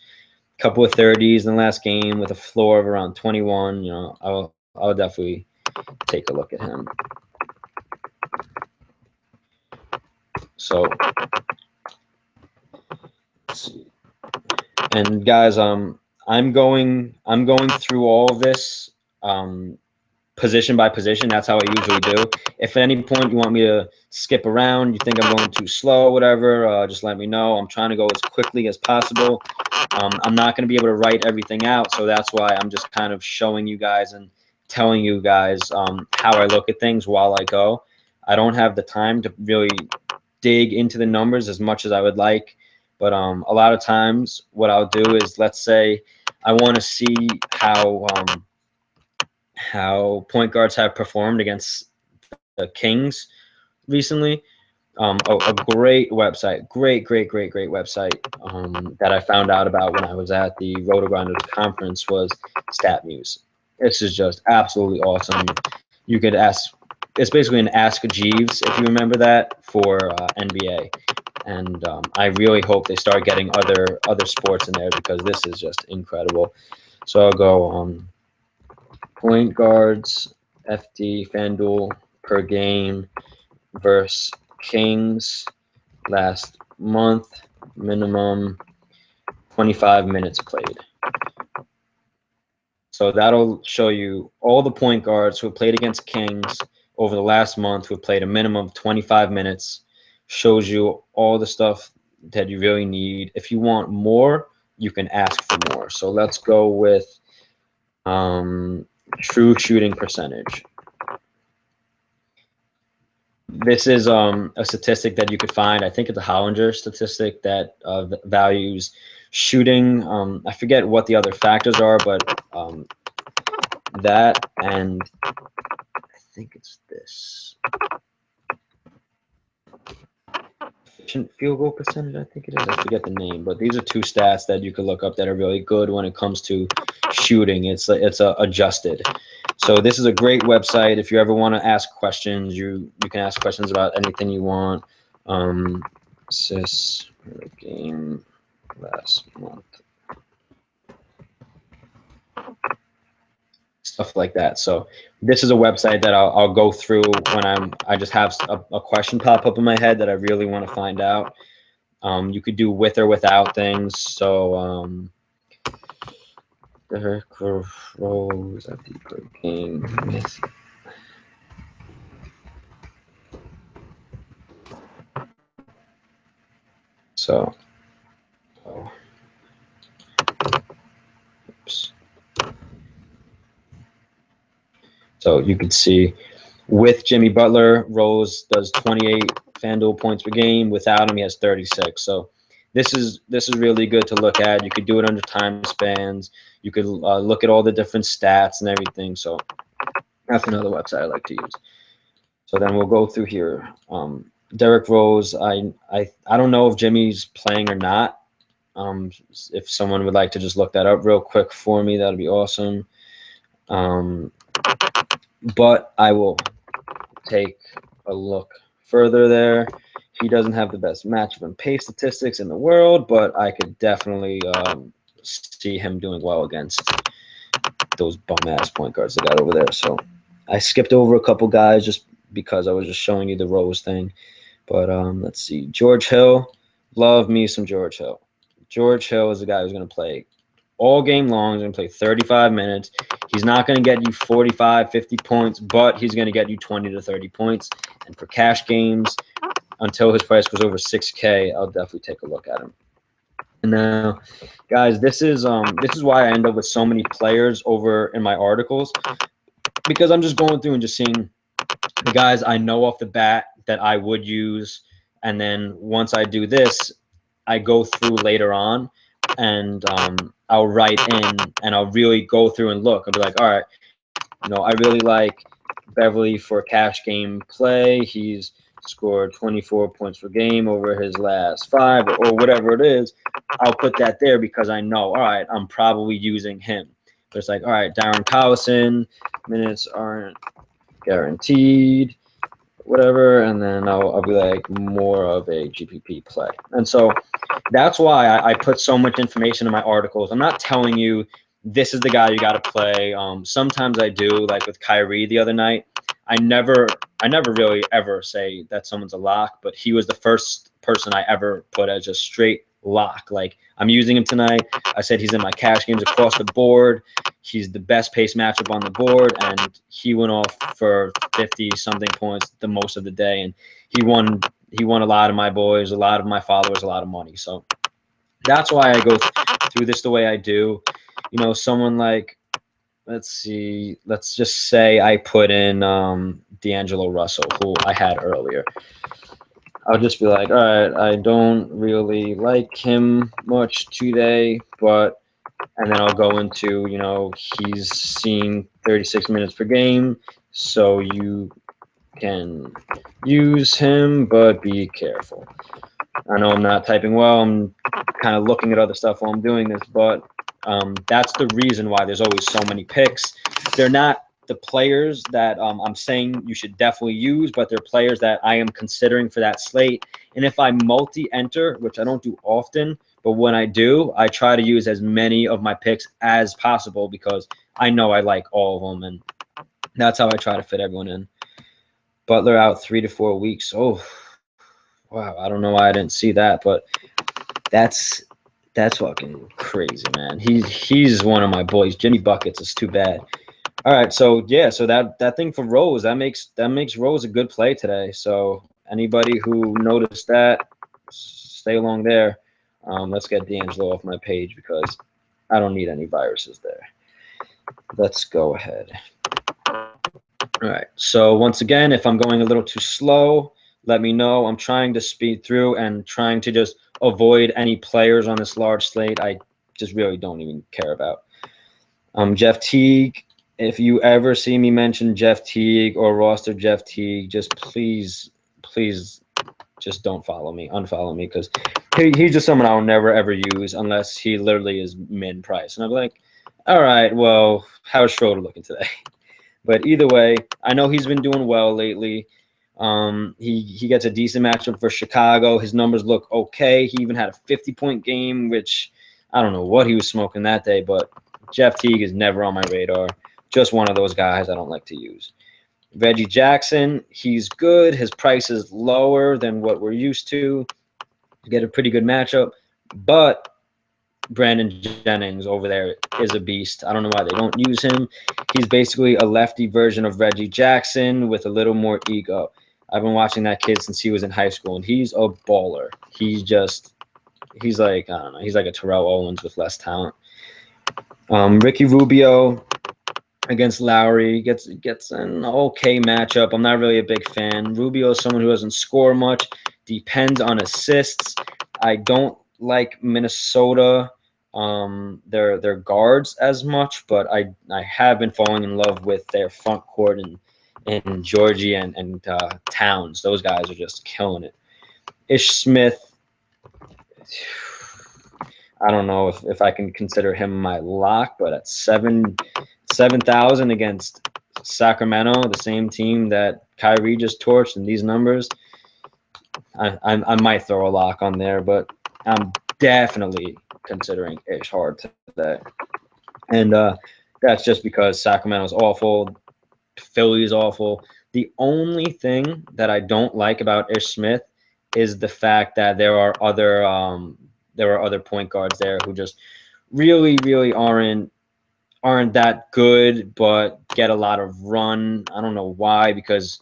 A couple of 30s in the last game with a floor of around 21. You know, I'll definitely take a look at him. So let's see. And guys, I'm going through all of this position by position. That's how I usually do. If at any point you want me to skip around, you think I'm going too slow, whatever, just let me know. I'm trying to go as quickly as possible. I'm not going to be able to write everything out, so that's why I'm just kind of showing you guys and telling you guys how I look at things while I go. I don't have the time to really dig into the numbers as much as I would like, but a lot of times what I'll do is, let's say I want to see how point guards have performed against the Kings recently. A great website, great website that I found out about when I was at the Roto-Grinders conference was StatMuse. This is just absolutely awesome. You could ask, it's basically an Ask Jeeves, if you remember that, for NBA. And I really hope they start getting other sports in there, because this is just incredible. So I'll go point guards, FD, FanDuel per game versus Kings last month, minimum 25 minutes played. So that'll show you all the point guards who have played against Kings over the last month who have played a minimum of 25 minutes. Shows you all the stuff that you really need. If you want more, you can ask for more. So let's go with true shooting percentage. This is a statistic that you could find. I think it's a Hollinger statistic that values shooting. I forget what the other factors are, but that, and I think it's this. Efficient field goal percentage, I think it is. I forget the name, but these are two stats that you could look up that are really good when it comes to shooting. It's adjusted. So this is a great website. If you ever want to ask questions, you can ask questions about anything you want. Assists per game last month. Stuff like that. So this is a website that I'll go through when I just have a question pop up in my head that I really want to find out. You could do with or without things. So Derrick Rose at the per game with. So, oops. So you could see with Jimmy Butler, Rose does 28 FanDuel points per game. Without him, he has 36. So this is really good to look at. You could do it under time spans. You could look at all the different stats and everything. So that's another website I like to use. So then we'll go through here. Derrick Rose, I don't know if Jimmy's playing or not. If someone would like to just look that up real quick for me, that'd be awesome. But I will take a look further there. He doesn't have the best matchup and pace statistics in the world, but I could definitely see him doing well against those bum-ass point guards they got over there. So I skipped over a couple guys just because I was just showing you the Rose thing. But let's see. George Hill. Love me some George Hill. George Hill is a guy who's going to play all game long. He's going to play 35 minutes. He's not going to get you 45, 50 points, but he's going to get you 20 to 30 points. And for cash games, until his price goes over 6K, I'll definitely take a look at him. And now, guys, this is why I end up with so many players over in my articles, because I'm just going through and just seeing the guys I know off the bat that I would use. And then once I do this, I go through later on and I'll write in and I'll really go through and look. I'll be like, all right, I really like Beverly for cash game play. He's scored 24 points per game over his last 5 or whatever it is. I'll put that there because I know, all right, I'm probably using him. But it's like, all right, Darren Collison, minutes aren't guaranteed, whatever, and then I'll be like more of a GPP play. And so that's why I put so much information in my articles. I'm not telling you this is the guy you got to play. Sometimes I do, like with Kyrie the other night. I never really ever say that someone's a lock, but he was the first person I ever put as just straight lock. Like, I'm using him tonight. I said he's in my cash games across the board. He's the best pace matchup on the board, and he went off for 50 something points the most of the day, and he won a lot of my boys, a lot of my followers, a lot of money. So that's why I go through this the way I do. Someone like, let's just say I put in D'Angelo Russell, who I had earlier. I'll just be like, all right, I don't really like him much today, and then I'll go into, he's seeing 36 minutes per game, so you can use him, but be careful. I know I'm not typing well. I'm kind of looking at other stuff while I'm doing this, but that's the reason why there's always so many picks. They're not the players that I'm saying you should definitely use, but they're players that I am considering for that slate. And if I multi-enter, which I don't do often, but when I do, I try to use as many of my picks as possible because I know I like all of them, and that's how I try to fit everyone in. Butler out 3 to 4 weeks. Oh, wow. I don't know why I didn't see that, but that's fucking crazy, man. He's one of my boys. Jimmy Buckets is too bad. All right, so yeah, so that thing for Rose, that makes Rose a good play today. So anybody who noticed that, stay along there. Let's get D'Angelo off my page because I don't need any viruses there. Let's go ahead. All right, so once again, if I'm going a little too slow, let me know. I'm trying to speed through and trying to just avoid any players on this large slate I just really don't even care about. Jeff Teague. If you ever see me mention Jeff Teague or roster Jeff Teague, just please just don't follow me, unfollow me, because he's just someone I'll never ever use unless he literally is mid price. And I'm like, all right, well, how's Schroeder looking today? But either way, I know he's been doing well lately. He gets a decent matchup for Chicago. His numbers look okay. He even had a 50-point game, which I don't know what he was smoking that day, but Jeff Teague is never on my radar. Just one of those guys I don't like to use. Reggie Jackson, he's good. His price is lower than what we're used to. Get a pretty good matchup, but Brandon Jennings over there is a beast. I don't know why they don't use him. He's basically a lefty version of Reggie Jackson with a little more ego. I've been watching that kid since he was in high school, and he's a baller. He's like, I don't know, he's like a Terrell Owens with less talent. Ricky Rubio against Lowry gets an okay matchup. I'm not really a big fan. Rubio is someone who doesn't score much, depends on assists. I don't like Minnesota, their guards as much, but I have been falling in love with their front court in Georgie and Towns. Those guys are just killing it. Ish Smith, I don't know if I can consider him my lock, but at 7,000 against Sacramento, the same team that Kyrie just torched in these numbers, I might throw a lock on there, but I'm definitely considering Ish hard today. And that's just because Sacramento's awful, Philly's awful. The only thing that I don't like about Ish Smith is the fact that there are other point guards there who just really aren't that good, but get a lot of run. I don't know why, because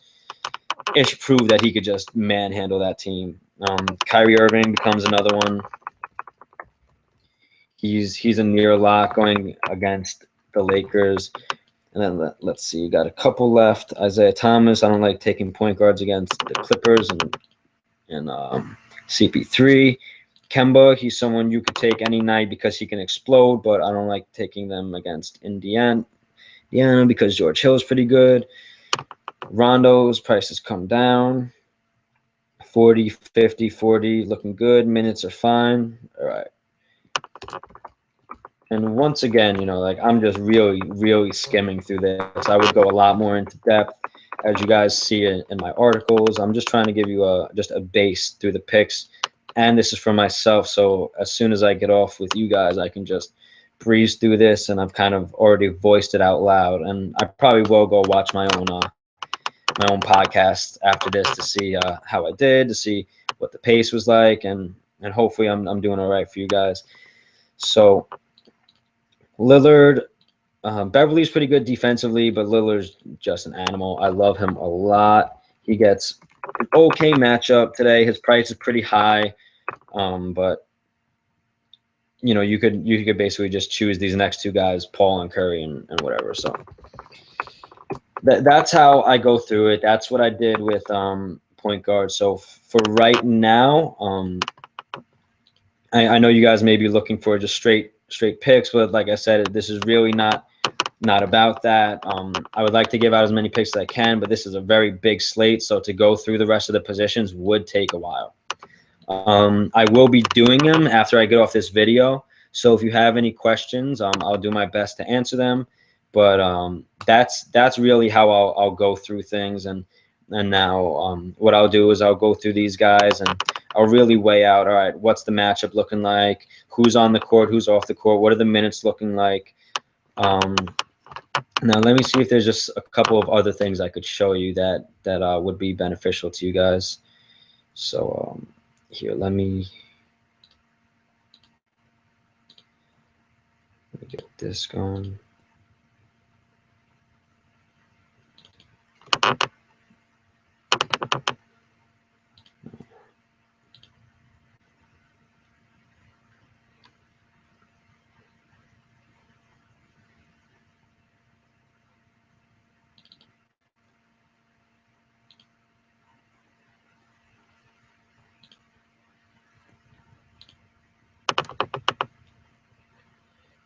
Ish proved that he could just manhandle that team. Kyrie Irving becomes another one. He's a near lock going against the Lakers. And then let's see, you got a couple left. Isaiah Thomas. I don't like taking point guards against the Clippers and CP3. Kemba, he's someone you could take any night because he can explode, but I don't like taking them against Indiana because George Hill's pretty good. Rondo's prices come down. 40, 50, 40, looking good. Minutes are fine. All right. And once again, like I'm just really skimming through this. I would go a lot more into depth, as you guys see in my articles. I'm just trying to give you just a base through the picks, and this is for myself. So as soon as I get off with you guys, I can just breeze through this, and I've kind of already voiced it out loud. And I probably will go watch my own podcast after this to see how I did, to see what the pace was like, and hopefully I'm doing all right for you guys. So Lillard, Beverly's pretty good defensively, but Lillard's just an animal. I love him a lot. He gets an okay matchup today. His price is pretty high, but you could basically just choose these next two guys, Paul and Curry, and whatever. So that's how I go through it. That's what I did with point guard. So for right now, I know you guys may be looking for just straight picks, but like I said, this is really not about that. I would like to give out as many picks as I can, but this is a very big slate, so to go through the rest of the positions would take a while. I will be doing them after I get off this video, so if you have any questions, I'll do my best to answer them. But that's really how I'll go through things, and now what I'll do is I'll go through these guys and I'll really weigh out, all right, what's the matchup looking like, who's on the court, who's off the court, what are the minutes looking like. Now let me see if there's just a couple of other things I could show you that would be beneficial to you guys. So here, let me get this going.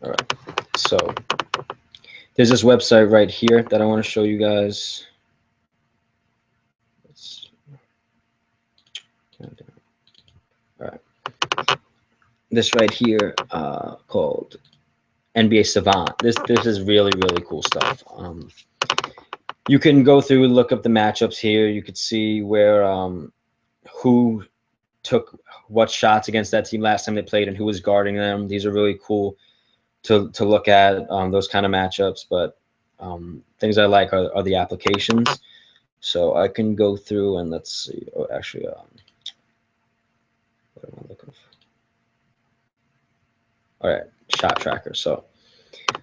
All right, so there's this website right here that I want to show you guys. All right, this right here called NBA Savant. This is really cool stuff. You can go through and look up the matchups here. You could see where who took what shots against that team last time they played and who was guarding them. These are really cool to look at, those kind of matchups. But things I like are the applications. So I can go through and let's see. Oh, actually, what am I looking for? All right, shot tracker. So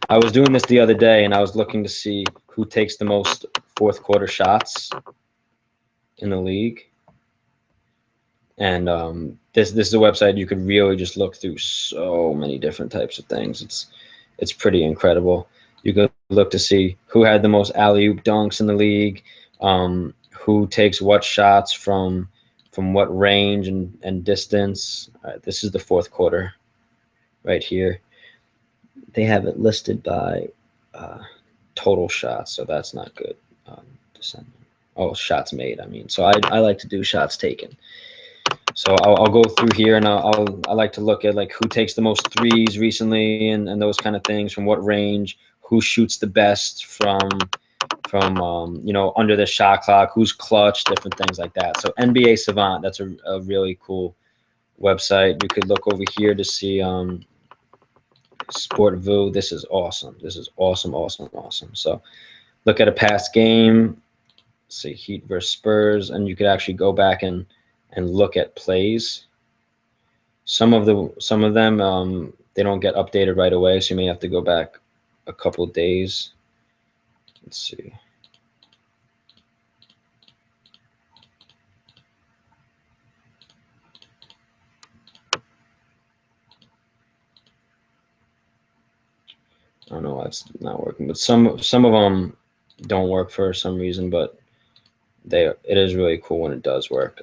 I was doing this the other day, and I was looking to see who takes the most fourth quarter shots in the league. And this is a website you could really just look through so many different types of things. It's pretty incredible. You could look to see who had the most alley-oop dunks in the league, who takes what shots from from what range and distance. All right, this is the fourth quarter right here. They have it listed by total shots, so that's not good. Oh, shots made, I mean. So I like to do shots taken. So I'll go through here, and I like to look at like who takes the most threes recently, and those kind of things, from what range, who shoots the best from you know, under the shot clock, who's clutch, different things like that. So NBA Savant, that's a really cool website. You could look over here to see Sport Vu. This is awesome. This is awesome, awesome, awesome. So look at a past game, say Heat versus Spurs, and you could actually go back and look at plays. Some of them they don't get updated right away, so you may have to go back a couple of days. Let's see. I don't know why it's not working, but some of them don't work for some reason, but it is really cool when it does work.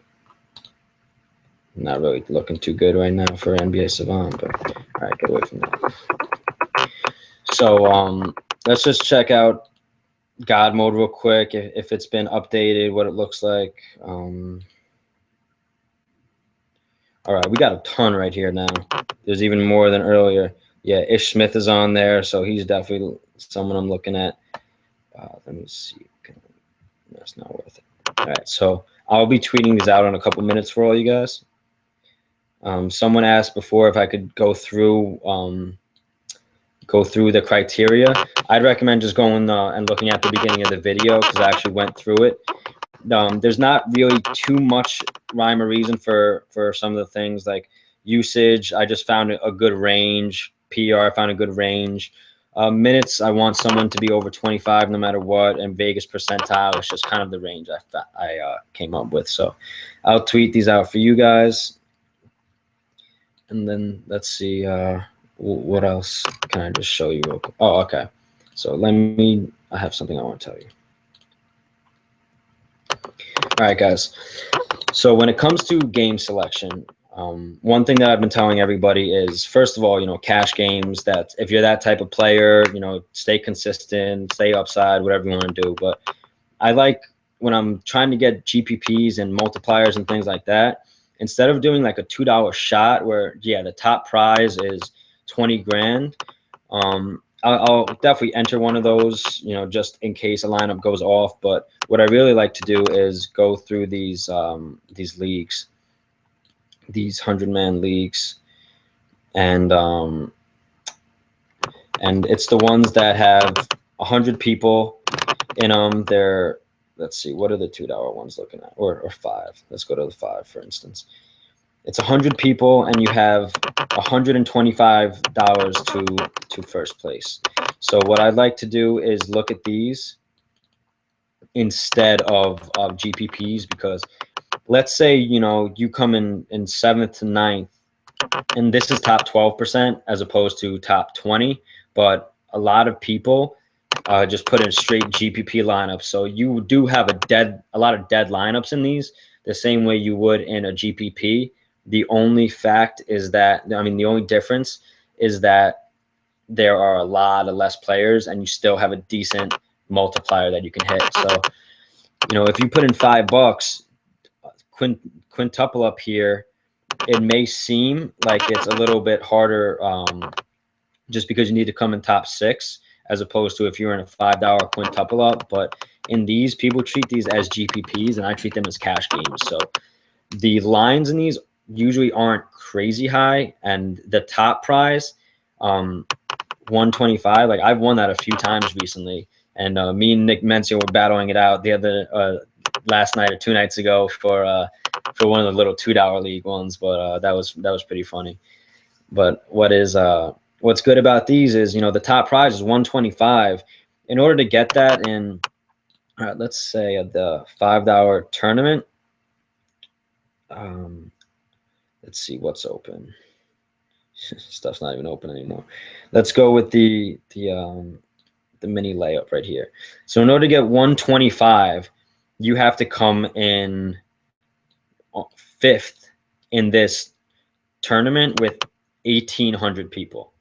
Not really looking too good right now for NBA Savant, but all right, get away from that. So let's just check out God mode real quick, if it's been updated, what it looks like. All right, we got a ton right here now. There's even more than earlier. Yeah, Ish Smith is on there, so he's definitely someone I'm looking at. Let me see. That's not worth it. All right, so I'll be tweeting these out in a couple minutes for all you guys. Someone asked before if I could go through the criteria. I'd recommend just going and looking at the beginning of the video, because I actually went through it. There's not really too much rhyme or reason for some of the things, like usage. I just found a good range. PR, I found a good range. Minutes, I want someone to be over 25 no matter what, and Vegas percentile is just kind of the range I came up with. So I'll tweet these out for you guys, and then let's see what else can I just show you real quick. Oh, okay. So I have something I want to tell you. All right, guys. So when it comes to game selection, one thing that I've been telling everybody is, first of all, you know, cash games, that if you're that type of player, you know, stay consistent, stay upside, whatever you want to do. But I like, when I'm trying to get GPPs and multipliers and things like that, instead of doing like a $2 shot where, yeah, the top prize is 20 grand, I'll definitely enter one of those, you know, just in case a lineup goes off. But what I really like to do is go through these leagues, these 100-man leagues, and it's the ones that have 100 people in them. They're, let's see, what are the $2 ones looking at, or 5? Let's go to the 5, for instance. It's 100 people, and you have $125 to first place. So what I'd like to do is look at these instead of GPPs, because let's say, you know, you come in 7th to 9th, and this is top 12% as opposed to top 20, but a lot of people just put in straight GPP lineups. So you do have a lot of dead lineups in these, the same way you would in a GPP. The only fact is that, I mean, the only difference is that there are a lot of less players, and you still have a decent multiplier that you can hit. So, you know, if you put in $5, quintuple up here, it may seem like it's a little bit harder, just because you need to come in top 6, as opposed to if you're in a $5 quintuple up. But in these, people treat these as GPPs, and I treat them as cash games. So the lines in these usually aren't crazy high, and the top prize, 125, like I've won that a few times recently, and me and Nick Mencia were battling it out the other last night or 2 nights ago for one of the little $2 league ones. But that was pretty funny. But what's good about these is, you know, the top prize is 125. In order to get that in, all right, let's say at the $5 tournament, let's see what's open. Stuff's not even open anymore. Let's go with the mini layup right here. So in order to get 125, you have to come in fifth in this tournament with 1,800 people.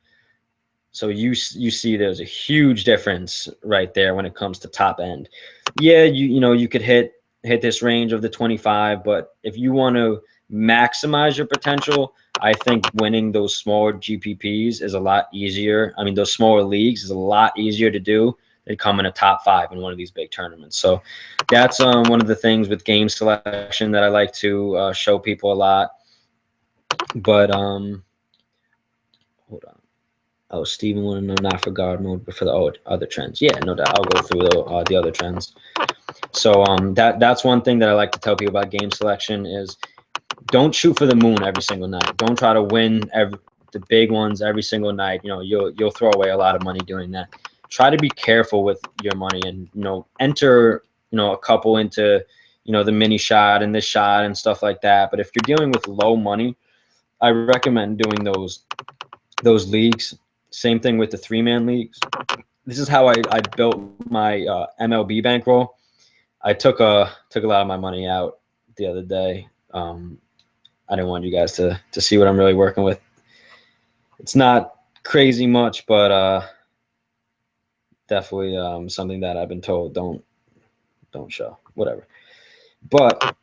So you see there's a huge difference right there when it comes to top end. Yeah, you could hit this range of the 25, but if you want to maximize your potential, I think winning those smaller GPPs is a lot easier. I mean, those smaller leagues is a lot easier to do than come in a top 5 in one of these big tournaments. So that's one of the things with game selection that I like to show people a lot. But hold on. Oh, Steven wanted to know not for guard mode, but for the other trends. Yeah, no doubt. I'll go through the other trends. So that's one thing that I like to tell people about game selection is don't shoot for the moon every single night. Don't try to win the big ones every single night. You'll throw away a lot of money doing that. Try to be careful with your money and enter a couple into the mini shot and this shot and stuff like that. But if you're dealing with low money, I recommend doing those leagues. Same thing with the 3-man leagues. This is how I built my MLB bankroll. I took a lot of my money out the other day. I didn't want you guys to see what I'm really working with. It's not crazy much, but definitely something that I've been told don't show. Whatever. But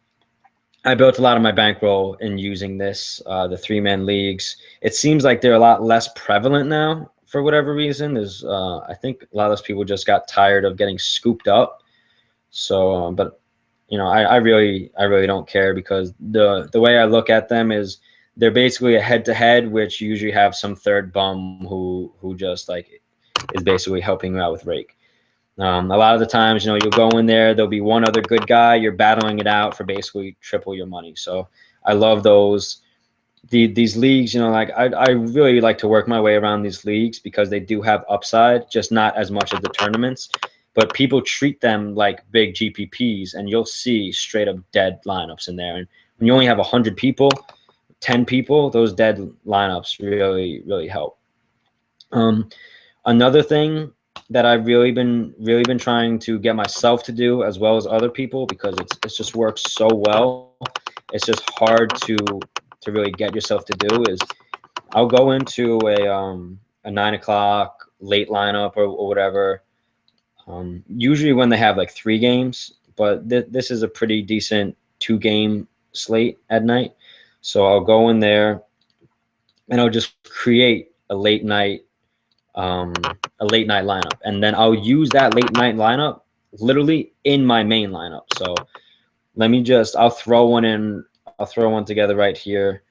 I built a lot of my bankroll in using this, the 3-man leagues. It seems like they're a lot less prevalent now for whatever reason. There's, I think a lot of those people just got tired of getting scooped up. So, but I really don't care because the way I look at them is they're basically a head-to-head, which usually have some third bum who just like is basically helping you out with rake. A lot of the times, you'll go in there, there'll be one other good guy, you're battling it out for basically triple your money. So I love those. These leagues, like I really like to work my way around these leagues because they do have upside, just not as much as the tournaments. But people treat them like big GPPs, and you'll see straight up dead lineups in there. And when you only have 100 people, 10 people, those dead lineups really help. Another thing that I've really been trying to get myself to do as well as other people, because it's just works so well. It's just hard to really get yourself to do is I'll go into a 9 o'clock late lineup or whatever. Usually when they have like 3 games, but this is a pretty decent 2-game slate at night. So I'll go in there and I'll just create a late night lineup, and then I'll use that late night lineup literally in my main lineup. So I'll throw one together right here.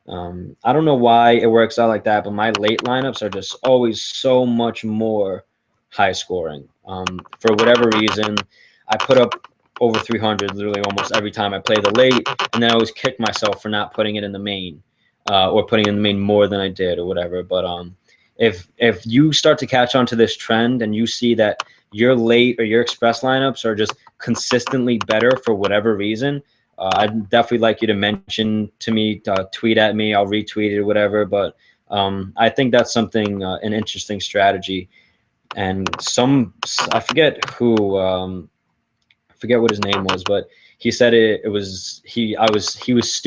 I don't know why it works out like that, but my late lineups are just always so much more high scoring. For whatever reason, I put up over 300 literally almost every time I play the late, and then I always kick myself for not putting it in the main, or putting in the main more than I did or whatever. But if you start to catch on to this trend and you see that your late or your express lineups are just consistently better for whatever reason, I'd definitely like you to mention to me, tweet at me, I'll retweet it or whatever. But I think that's something, an interesting strategy. And I forget who, I forget what his name was, but he said he was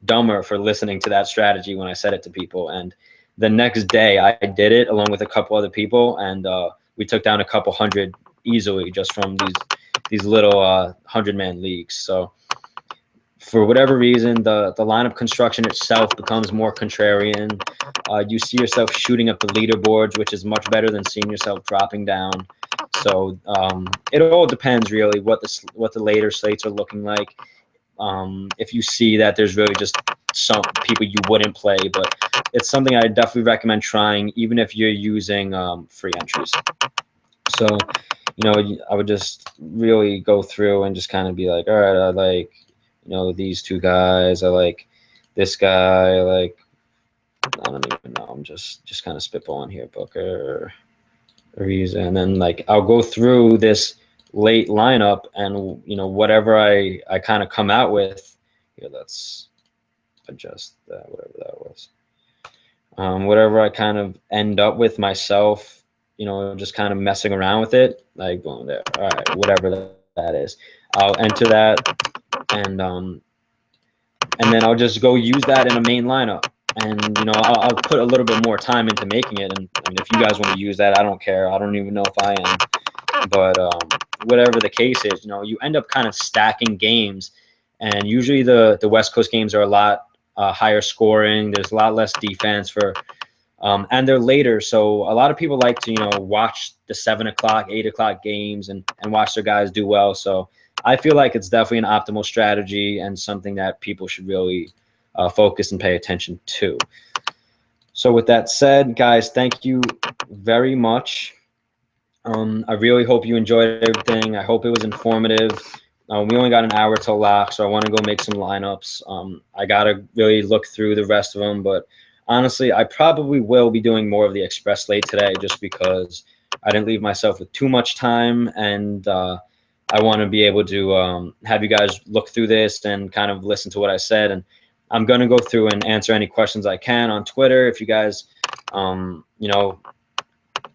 dumber for listening to that strategy when I said it to people. And the next day I did it along with a couple other people, and we took down a couple hundred easily just from these little 100-man leagues. So for whatever reason, the lineup construction itself becomes more contrarian. You see yourself shooting up the leaderboards, which is much better than seeing yourself dropping down. So it all depends really what the later slates are looking like. If you see that there's really just some people you wouldn't play, but it's something I definitely recommend trying, even if you're using free entries. So, I would just really go through and just kind of be like, all right, I like, these 2 guys. I like this guy. I like, I don't even know. I'm just kind of spitballing here, Booker, Ariza, and then like I'll go through this late lineup, and whatever I kind of come out with. Here, let's adjust that, whatever that was. Whatever I kind of end up with myself, just kind of messing around with it, like going there. All right, whatever that is, I'll enter that, and and then I'll just go use that in a main lineup. And you know, I'll put a little bit more time into making it. And I mean, if you guys want to use that, I don't care. I don't even know if I am. But whatever the case is, you know, you end up kind of stacking games, and usually the West Coast games are a lot higher scoring. There's a lot less defense for. And they're later, so a lot of people like to, you know, watch the 7 o'clock, 8 o'clock games and watch their guys do well. So I feel like it's definitely an optimal strategy and something that people should really focus and pay attention to. So with that said, guys, thank you very much. I really hope you enjoyed everything. I hope it was informative. We only got an hour till lock, so I want to go make some lineups. I got to really look through the rest of them, but honestly, I probably will be doing more of the express slate today just because I didn't leave myself with too much time, and I want to be able to have you guys look through this and kind of listen to what I said. And I'm going to go through and answer any questions I can on Twitter. If you guys, you know,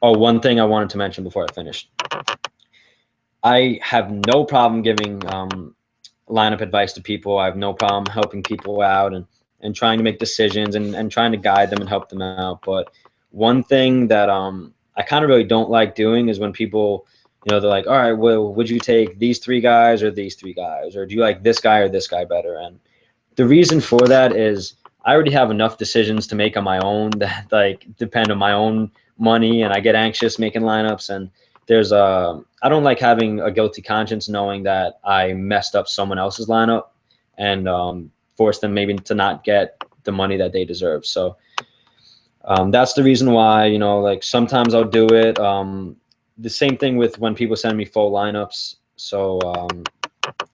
oh, one thing I wanted to mention before I finish. I have no problem giving lineup advice to people. I have no problem helping people out and trying to make decisions and trying to guide them and help them out. But one thing that I kind of really don't like doing is when people, you know, they're like, all right, well, would you take these 3 guys or these 3 guys? Or do you like this guy or this guy better? And the reason for that is I already have enough decisions to make on my own that like depend on my own money, and I get anxious making lineups. And there's I don't like having a guilty conscience knowing that I messed up someone else's lineup and force them maybe to not get the money that they deserve. So that's the reason why, you know, like sometimes I'll do it. The same thing with when people send me full lineups. So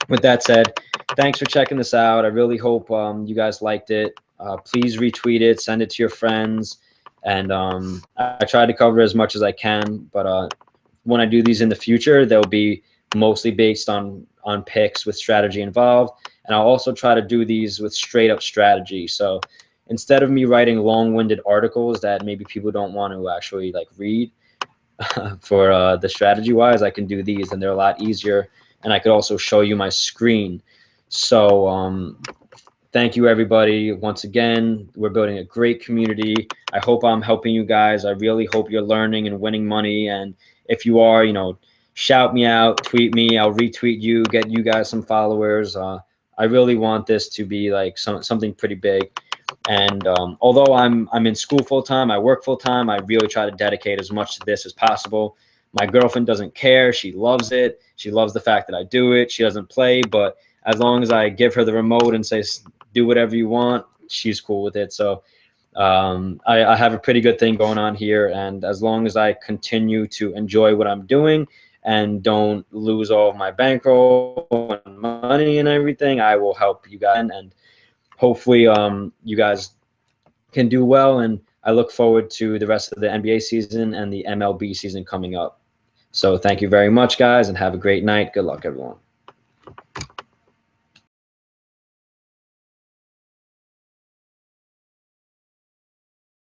with that said, thanks for checking this out. I really hope you guys liked it. Please retweet it, send it to your friends, and I try to cover as much as I can. But when I do these in the future, they'll be mostly based on picks with strategy involved, and I'll also try to do these with straight up strategy. So instead of me writing long-winded articles that maybe people don't want to actually like read for the strategy wise, I can do these, and they're a lot easier. And I could also show you my screen. So thank you, everybody. Once again, we're building a great community. I hope I'm helping you guys. I really hope you're learning and winning money. And if you are, you know, shout me out, tweet me. I'll retweet you, get you guys some followers. I really want this to be like something pretty big. And although I'm in school full time, I work full time, I really try to dedicate as much to this as possible. My girlfriend doesn't care. She loves it. She loves the fact that I do it. She doesn't play, but as long as I give her the remote and say, do whatever you want, she's cool with it. So I have a pretty good thing going on here. And as long as I continue to enjoy what I'm doing and don't lose all of my bankroll and money and everything, I will help you guys. And hopefully you guys can do well. And I look forward to the rest of the NBA season and the MLB season coming up. So thank you very much, guys, and have a great night. Good luck, everyone.